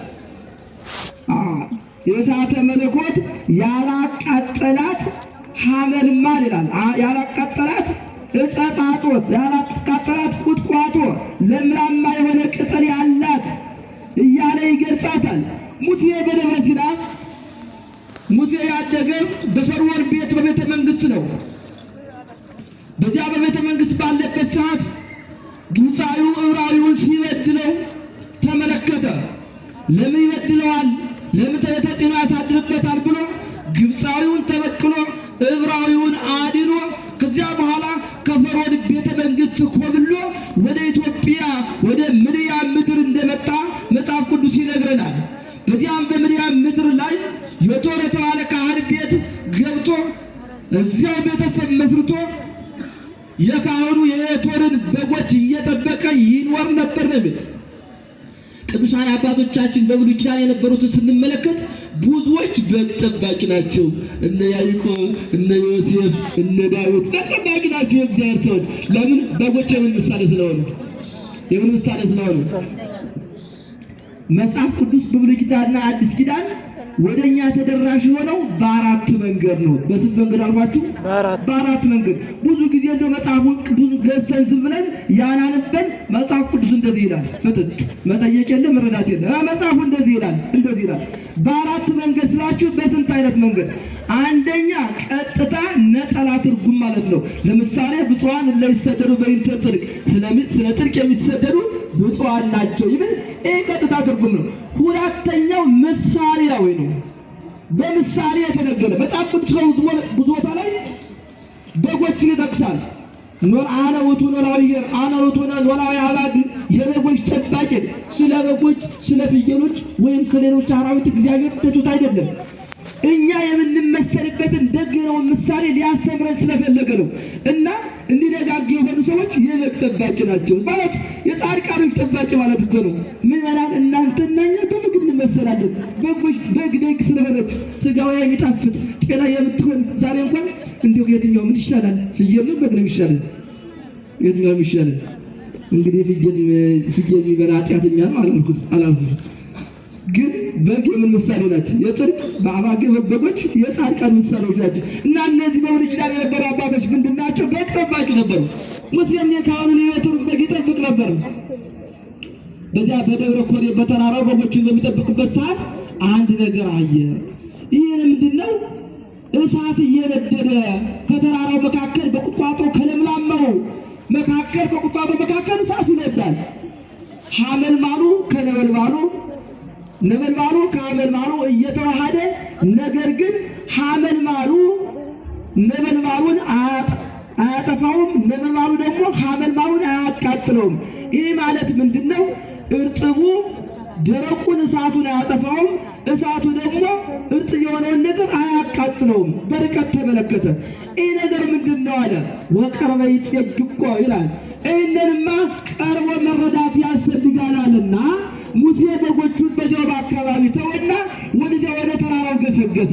የእሳተ መለኮት ያላቃጠላት ሐመልማል ይላል። ያላቃጠላት ዕፀ ጳጦስ፣ ያላቃጠላት ቁጥቋጦ፣ ለምላማ የሆነ ቅጠል ያላት እያለ ይገልጻታል። ሙሴ በደብረ ሲና ሙሴ ያደገው በፈርዖን ቤት በቤተ መንግስት ነው። በዚያ በቤተ መንግስት ባለበት ሰዓት ግብፃዊው ዕብራዊውን ሲበድለው ተመለከተ። ለምን ይበድለዋል? ለምን ተጽዕኖ ያሳድርበታል ብሎ ግብፃዊውን ተበቅሎ ዕብራዊውን አድኖ ከዚያ በኋላ ከፈርዖን ቤተ መንግስት ኮብሎ ወደ ኢትዮጵያ ወደ ምድያም ምድር እንደመጣ መጽሐፍ ቅዱስ ይነግረናል። በዚያም በምድያም ምድር ላይ ዮቶር የተባለ ካህን ቤት ገብቶ እዚያው ቤተሰብ መስርቶ የካህኑ የዮቶርን በጎች እየጠበቀ ይኖር ነበር ነው የሚል። ቅዱሳን አባቶቻችን በብሉይ ኪዳን የነበሩትን ስንመለከት ብዙዎች በግ ጠባቂ ናቸው። እነ ያዕቆብ፣ እነ ዮሴፍ፣ እነ ዳዊት በግ ጠባቂ ናቸው የእግዚአብሔር ሰዎች። ለምን? በጎች የምን ምሳሌ ስለሆኑ መጽሐፍ ቅዱስ በብሉይ ኪዳንና አዲስ ኪዳን ወደኛ ተደራሽ የሆነው በአራት መንገድ ነው። በስንት መንገድ አልኳችሁ? በአራት መንገድ። ብዙ ጊዜ እንደ መጽሐፉ ቅዱስ ገሰን ዝም ብለን ያናንበን መጽሐፍ ቅዱስ እንደዚህ ይላል። ፍትት መጠየቅ የለም መረዳት የለም። መጽሐፉ እንደዚህ ይላል እንደዚህ ይላል። በአራት መንገድ ስላችሁ በስንት አይነት መንገድ? አንደኛ ቀጥታ ነጠላ ትርጉም ማለት ነው። ለምሳሌ ብፁዓን ለይሰደዱ በእንተ ጽድቅ፣ ስለ ጽድቅ የሚሰደዱ ብፁዓን ናቸው ይብል። ይህ ቀጥታ ትርጉም ነው። ሁለተኛው ምሳሌያዊ ነው። በምሳሌ የተነገረ መጽሐፍ ቅዱስ ብዙ ቦታ ላይ በጎችን ይጠቅሳል። አነ ውእቱ ኖላዊ ኄር፣ አነ ውእቱ ኖላዊ አባግ፣ የበጎች ጠባቂ። ስለ በጎች ስለ ፍየሎች ወይም ከሌሎች አራዊት እግዚአብሔር ትቶት አይደለም። እኛ የምንመሰልበትን ደግነውን ምሳሌ ሊያስተምረን ስለፈለገ ነው። እና እንዲደጋግ የሆኑ ሰዎች የበግ ጠባቂ ናቸው ማለት የጻድቃኖች ጠባቂ ማለት እኮ ነው። ምዕመናን እናንተና እኛ በበግ እንመሰላለን። በግ ደግ ስለሆነች ስጋዋ የሚጣፍጥ ጤና የምትሆን ዛሬ እንኳን እንዲሁ የትኛው ምን ይሻላል? ፍየል ነው በግ ነው የሚሻለን? የትኛው የሚሻለን? እንግዲህ ፍየል የሚበላ ኃጢአተኛ ነው አላልኩም። ግን በግ የምን ምሳሌ ናት? የጽድቅ በአባግ በጎች የጻድቃን ምሳሌዎች ናቸው። እና እነዚህ በብሉይ ኪዳን የነበሩ አባቶች ምንድን ናቸው? በግ ጠባቂ ነበሩ። ሙሴም የካህኑን የበትሩን በግ ይጠብቅ ነበር። በዚያ በደብረ ኮሬብ በተራራው በጎችን በሚጠብቅበት ሰዓት አንድ ነገር አየ። ይህን ምንድን ነው? እሳት እየነደደ ከተራራው መካከል በቁጥቋጦ ከለምላማው መካከል ከቁጥቋጦ መካከል እሳት ይነዳል። ሐመልማሉ ከነበልባሉ ነበልባሉ ከሐመልማሉ እየተዋሃደ ነገር ግን ሐመልማሉ ነበልባሉን አያጠፋውም፣ ነበልባሉ ደግሞ ሐመልማሉን አያቃጥለውም። ይህ ማለት ምንድን ነው? እርጥቡ ደረቁን እሳቱን አያጠፋውም፣ እሳቱ ደግሞ እርጥብ የሆነውን ነገር አያቃጥለውም። በርቀት ተመለከተ። ይህ ነገር ምንድን ነው አለ። ወቀርበ ይጤግቆ ይላል። ይህንንማ ቀርቦ መረዳት ያስፈልጋልና ሙሴ በጎቹን በዚያው በአካባቢ ተወና ወደዚያ ወደ ተራራው ገሰገሰ።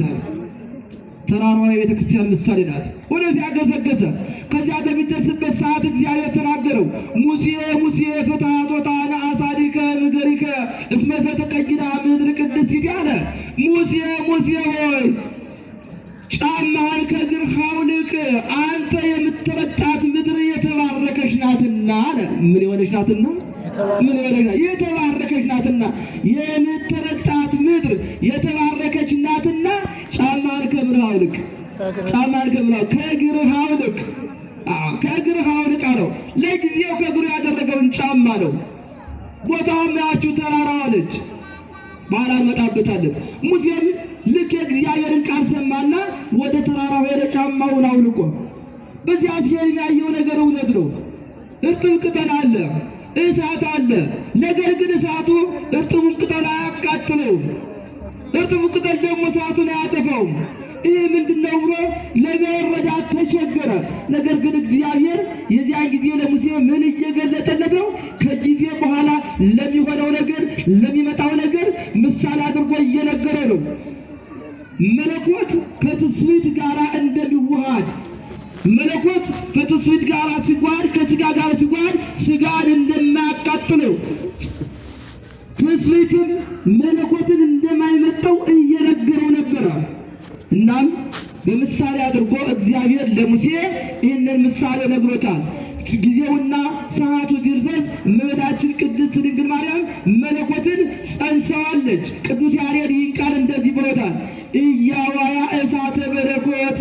ተራራዋ የቤተ ክርስቲያን ምሳሌ ናት። ወደዚያ ገሰገሰ። ከዚያ በሚደርስበት ሰዓት እግዚአብሔር ተናገረው። ሙሴ ሙሴ ፍትሐ ጦጣነ አሳዲከ ምድሪከ እስመ ዘተቀይዳ ምድር ቅድስት አለ። ሙሴ ሙሴ ሆይ ጫማህን ከእግርህ አውልቅ፣ አንተ የምትረግጣት ምድር የተባረከች ናትና አለ። ምን የሆነች ናትና? የተባረከች ናትና። የምትረግጣት ምድር የተባረከች ናትና ጫማህን ከእግርህ አውልቅ፣ ጫማህን ከእግርህ አውልቅ፣ ከእግርህ አውልቅ አለው። ለጊዜው ከእግሩ ያደረገውን ጫማ ነው። ቦታውም ያችሁ ተራራዋ ነች። በኋላ እንመጣበታለን። ሙሴም ልክ የእግዚአብሔርን ቃል ሰማና ወደ ተራራው ሄደ፣ ጫማውን አውልቆ። በዚያ ሲሄድ ያየው ነገር እውነት ነው። እርጥብ ቅጠል አለ፣ እሳት አለ። ነገር ግን እሳቱ እርጥቡን ቅጠል አያቃጥለውም፣ እርጥቡ ቅጠል ደግሞ እሳቱን አያጠፋውም። ይህ ምንድነው ብሎ ለመረዳት ተቸገረ። ነገር ግን እግዚአብሔር የዚያን ጊዜ ለሙሴ ምን እየገለጠለት ነው? ከጊዜ በኋላ ለሚሆነው ነገር ለሚመጣው ነገር ምሳሌ አድርጎ እየነገረው ነው። መለኮት ከትስብእት ጋር እንደሚዋሃድ፣ መለኮት ከትስብእት ጋር ሲዋሃድ፣ ከስጋ ጋር ሲዋሃድ ስጋን እንደማያቃጥለው፣ ትስብእትም መለኮትን እንደማይመጣው እየነገረው ነበረ። እናም በምሳሌ አድርጎ እግዚአብሔር ለሙሴ ይህንን ምሳሌ ነግሮታል። ጊዜውና ሰዓቱ ሲደርስ እመቤታችን ቅድስት ድንግል ማርያም መለኮትን ጸንሰዋለች። ቅዱስ ያሬድ ይህን ቃል እንደዚህ ብሎታል። እያዋያ እሳተ መለኮት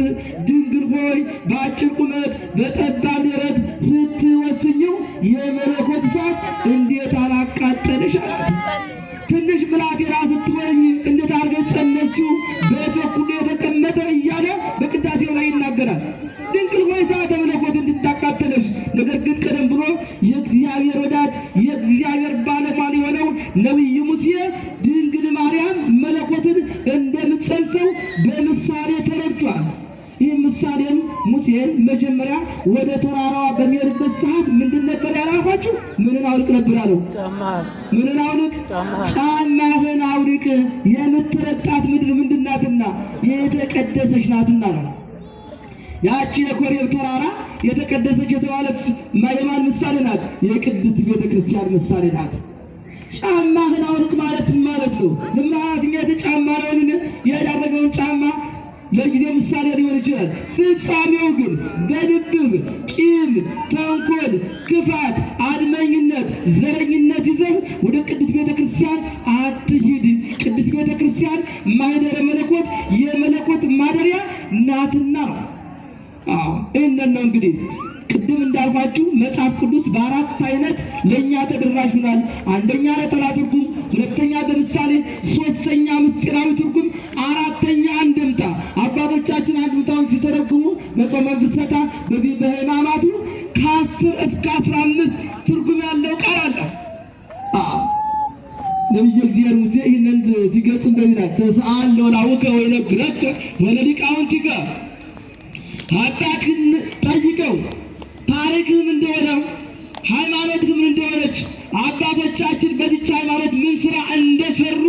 ድንግል ሆይ በአጭር ቁመት በጠባብ ደረት ስትወስኝው የመለኮት እሳት እንዴት አላቃጠልሽ አላት። ትንሽ ብላቴና ስትወኝ እንዴት አድርገሽ ጸነስሽው? በቸኩል የተቀመጠ እያለ በቅዳሴው ላይ ይናገራል። ድንግል ሆይ እሳተ መለኮት እንድታቃጠለሽ። ነገር ግን ቀደም ብሎ የእግዚአብሔር ወዳጅ የእግዚአብሔር ባለሟል የሆነው ነቢዩ ሙሴ ድንግል ማርያም መለኮትን እንደምትጸንሰው በምሳሌ ተረድቷል። ይህ ምሳሌም ሙሴን መጀመሪያ ወደ ተራራዋ በሚሄድበት ሰዓት ምንድን ነበር ያላኳችሁ? ምንን አውልቅ ነበር ያለው? ምንን አውልቅ? ጫማህን አውልቅ። የምትረግጣት ምድር ምንድን ናትና? የተቀደሰች ናትና ነው። ያቺ የኮሬብ ተራራ የተቀደሰች የተባለች የማን ምሳሌ ናት? የቅድስት ቤተ ክርስቲያን ምሳሌ ናት። ጫማህን አውልቅ ማለት ነው። ለምናት እኛ የተጫማነውን ያደረገውን ጫማ ለጊዜው ምሳሌ ሊሆን ይችላል። ፍጻሜው ግን በልብህ ቂም፣ ተንኮል፣ ክፋት፣ አድመኝነት፣ ዘረኝነት ይዘህ ወደ ቅድስት ቤተክርስቲያን አትሂድ። ቅድስት ቤተክርስቲያን ማኅደረ መለኮት የመለኮት ማደሪያ ናትና ነው። ይህንን ነው እንግዲህ ቅድም እንዳልኳችሁ መጽሐፍ ቅዱስ በአራት አይነት ለእኛ ተደራሽ ሆኗል። አንደኛ ነጠላ ትርጉም፣ ሁለተኛ በምሳሌ፣ ሶስተኛ ምስጢራዊ ትርጉም፣ አራተኛ አንድምታ። አባቶቻችን አንድምታውን ሲተረጉሙ በጾመ ፍልሰታ በዚህ በሕማማቱ ከ10 እስከ 15 ትርጉም ያለው ቃል አለ። ነቢየ እግዚአብሔር ሙሴ ይህንን ሲገልጽ እንደዚህ ይላል። ተስአል ለወላውከ ወይነግረከ ወለሊቃውንቲከ አባትህን ጠይቀው ታሪክህም እንደሆነ ሃይማኖትህም እንደሆነች አባቶቻችን በዚች ሃይማኖት ምን ስራ እንደሰሩ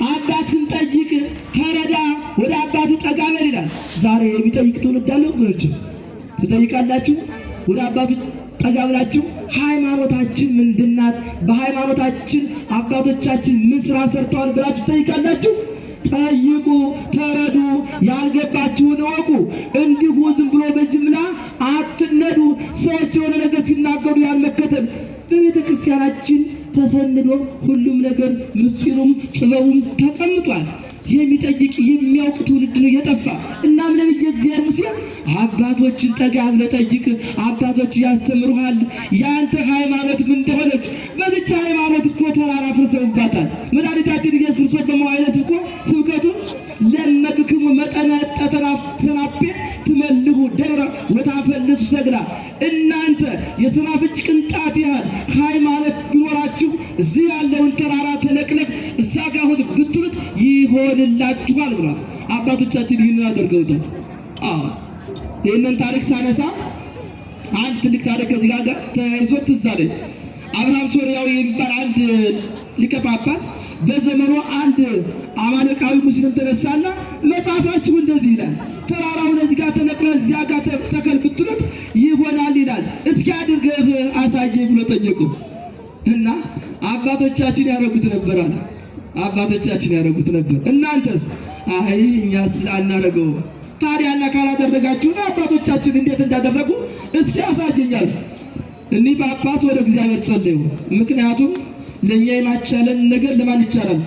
አባትህን ጠይቅ፣ ተረዳ፣ ወደ አባትህ ጠጋ በል ይላል። ዛሬ የሚጠይቅ ትውልድ አለ ወገኖች? ትጠይቃላችሁ? ወደ አባቱ ጠጋ ብላችሁ ሃይማኖታችን ምንድናት፣ በሃይማኖታችን አባቶቻችን ምን ስራ ሰርተዋል ብላችሁ ትጠይቃላችሁ? ጠይቁ፣ ተረዱ፣ ያልገባችሁን እወቁ። እንዲሁ ዝም ብሎ በጅምላ አትነዱ። ሰዎች የሆነ ነገር ሲናገሩ ያን መከተል በቤተ ክርስቲያናችን ተሰንዶ ሁሉም ነገር ምስጢሩም ጥበቡም ተቀምጧል። የሚጠይቅ የሚያውቅ ትውልድ ነው የጠፋ። እናም ነቢየ እግዚአብሔር ሙሴ አባቶችን ጠጋ ብለህ ጠይቅ፣ አባቶች ያስተምሩሃል ያንተ ሃይማኖት ምን እንደሆነች። በዚች ሃይማኖት እኮ ተራራ ፍርሰውባታል። መድኃኒታችን ኢየሱስ ክርስቶስ በመዋዕለ ስብከቱ ለመብክሙ መጠነ ተናፔ ትመልሁ ደብረ ወታፈልሱ ሰግላ። እናንተ የሰናፍጭ ቅንጣት ያህል ሃይማኖት ቢኖራችሁ እዚህ ያለውን ተራራ ተነቅለህ እዛ ጋር ሁን ብትሉት ይሆንላችኋል ብሏል። አባቶቻችን ይህንን አድርገውታል። ይህንን ታሪክ ሳነሳ አንድ ትልቅ ታሪክ ከዚህ ጋር ተያይዞ ትዝ አለኝ። አብርሃም ሶርያዊ የሚባል አንድ ሊቀ ጳጳስ በዘመኑ አንድ አማሌቃዊ ሙስሊም ተነሳና መጽሐፋችሁ እንደዚህ ይላል፣ ተራራውን እዚህ ጋር ተነቅለ እዚያ ጋር ተከል ብትሉት ይሆናል ይላል፣ እስኪ አድርገህ አሳየኝ ብሎ ጠየቁ። እና አባቶቻችን ያደረጉት ነበር አለ። አባቶቻችን ያደረጉት ነበር። እናንተስ? አይ እኛስ አናደርገውም። ታዲያና ካላደረጋችሁ አባቶቻችን እንዴት እንዳደረጉ እስኪ ያሳየኛል። እኒህ ጳጳስ ወደ እግዚአብሔር ጸለዩ። ምክንያቱም ለኛ የማይቻለን ነገር ለማን ይቻላል?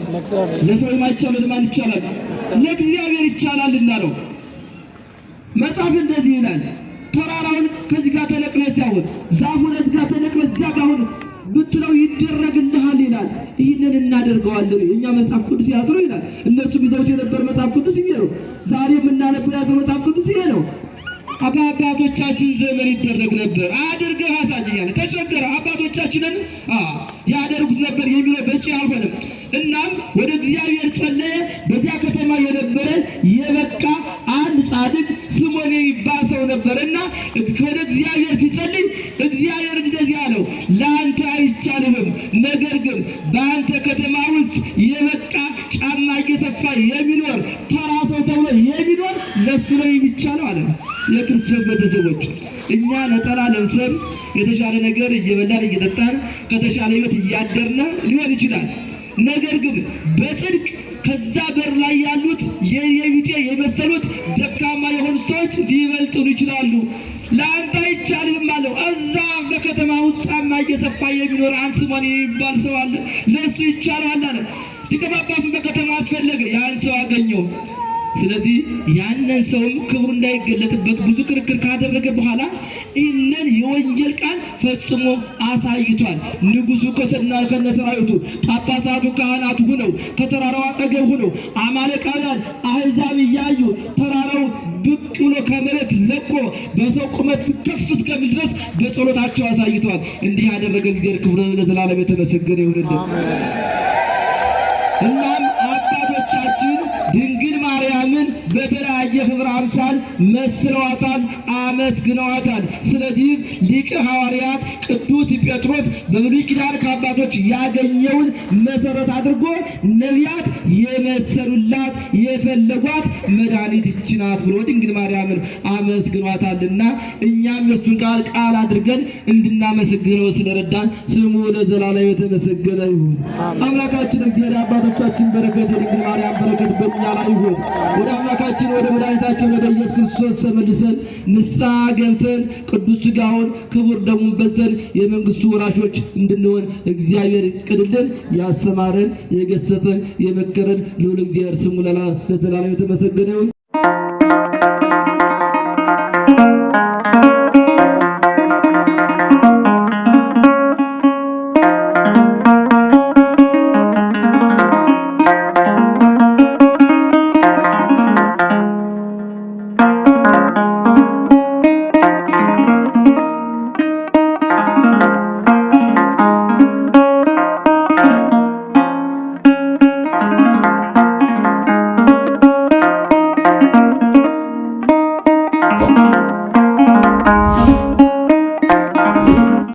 ለሰው የማይቻለው ለማን ይቻላል? ለእግዚአብሔር ይቻላልና ነው። መጽሐፍ እንደዚህ ይላል፣ ተራራውን ከዚህ ጋር ተነቅለ ሲያሁን ዛፉን እዚህ ጋር ተነቅለ እዚያ ጋር ሁን ብትለው ይደረግልሃል ይላል። ይህንን እናደርገዋለን። የእኛ መጽሐፍ ቅዱስ ያዝ ነው ይላል። እነሱም ይዘውት የነበር መጽሐፍ ቅዱስ ይሄ ነው። ዛሬ የምናነበው ያዘው መጽሐፍ ቅዱስ ይሄ ነው። አባቶቻችን ዘመን ይደረግ ነበር። አድርገህ አሳየኛል። ተቸገረ። አባቶቻችንን ያደርጉት ነበር የሚለው በቂ አልሆነም። እናም ወደ እግዚአብሔር ጸለየ። በዚያ ከተማ የነበረ የበቃ አንድ ጻድቅ ስምዖን የሚባል ሰው ነበርና ወደ እግዚአብሔር ሲጸልይ እግዚአብሔር እንደዚህ አለው፣ ለአንተ አይቻልህም፣ ነገር ግን በአንተ ከተማ ውስጥ የበቃ ጫማ እየሰፋ የሚኖር ተራ ሰው ተብሎ የሚኖር ለሱ ነው የሚቻለው አለ። የክርስቶስ ቤተሰቦች እኛ ነጠላ ለብሰን የተሻለ ነገር እየበላን እየጠጣን ከተሻለ ሕይወት እያደርነ ሊሆን ይችላል። ነገር ግን በጽድቅ ከዛ በር ላይ ያሉት የቢጤ የመሰሉት ደካማ የሆኑ ሰዎች ሊበልጡን ይችላሉ። ለአንተ አይቻልህም አለው። እዛ በከተማ ውስጥ ጫማ እየሰፋ የሚኖር አንድ ስምዖን የሚባል ሰው አለ፣ ለእሱ ይቻላል አለ። ሊቀ ጳጳሱን በከተማ አስፈለገ፣ ያን ሰው አገኘው። ስለዚህ ያንን ሰውም ክብሩ እንዳይገለጥበት ብዙ ክርክር ካደረገ በኋላ ይህንን የወንጌል ቃል ፈጽሞ አሳይቷል። ንጉሡ ከነሰራዊቱ ጳጳሳቱ ካህናቱ ሁነው ከተራራው አጠገብ ሁነው አማሌቃውያን አሕዛብ እያዩ ተራራው ብቅ ብሎ ከመሬት ለቆ በሰው ቁመት ከፍ እስከሚል ድረስ በጸሎታቸው አሳይቷል። እንዲህ ያደረገ እግዚአብሔር ክብሩ ለዘላለም የተመሰገነ ይሁንልን። እናም አባቶቻችን ድንግል ማርያምን በተለያየ የክብር አምሳል መስለዋታል፣ አመስግነዋታል። ስለዚህ ሊቀ ሐዋርያት ቅዱስ ጴጥሮስ በብሉይ ኪዳን ከአባቶች ያገኘውን መሰረት አድርጎ ነቢያት የመሰሉላት የፈለጓት መድኃኒት ይህች ናት ብሎ ድንግል ማርያምን አመስግኗታልና እኛም የሱን ቃል አድርገን እንድናመሰግነው ስለረዳን ስሙ ለዘላለም የተመሰገነ ይሁን። አምላካችን እግዚአብሔር አባቶቻችን በረከት የድንግል ማርያም በረከት በእኛ ላይ ይሁን። ወደ አምላካችን ወደ መድኃኒታችን ወደ ኢየሱስ ክርስቶስ ተመልሰን ንስሐ ገብተን ቅዱስ ሥጋውን ክቡር ደሙን በልተን የመንግስቱ ወራሾች እንድንሆን እግዚአብሔር ይቅድልን። ያስተማረን የገሰጸን የመከረን ልዑል እግዚአብሔር ስሙ ለዘላለም የተመሰገነ ይሁን።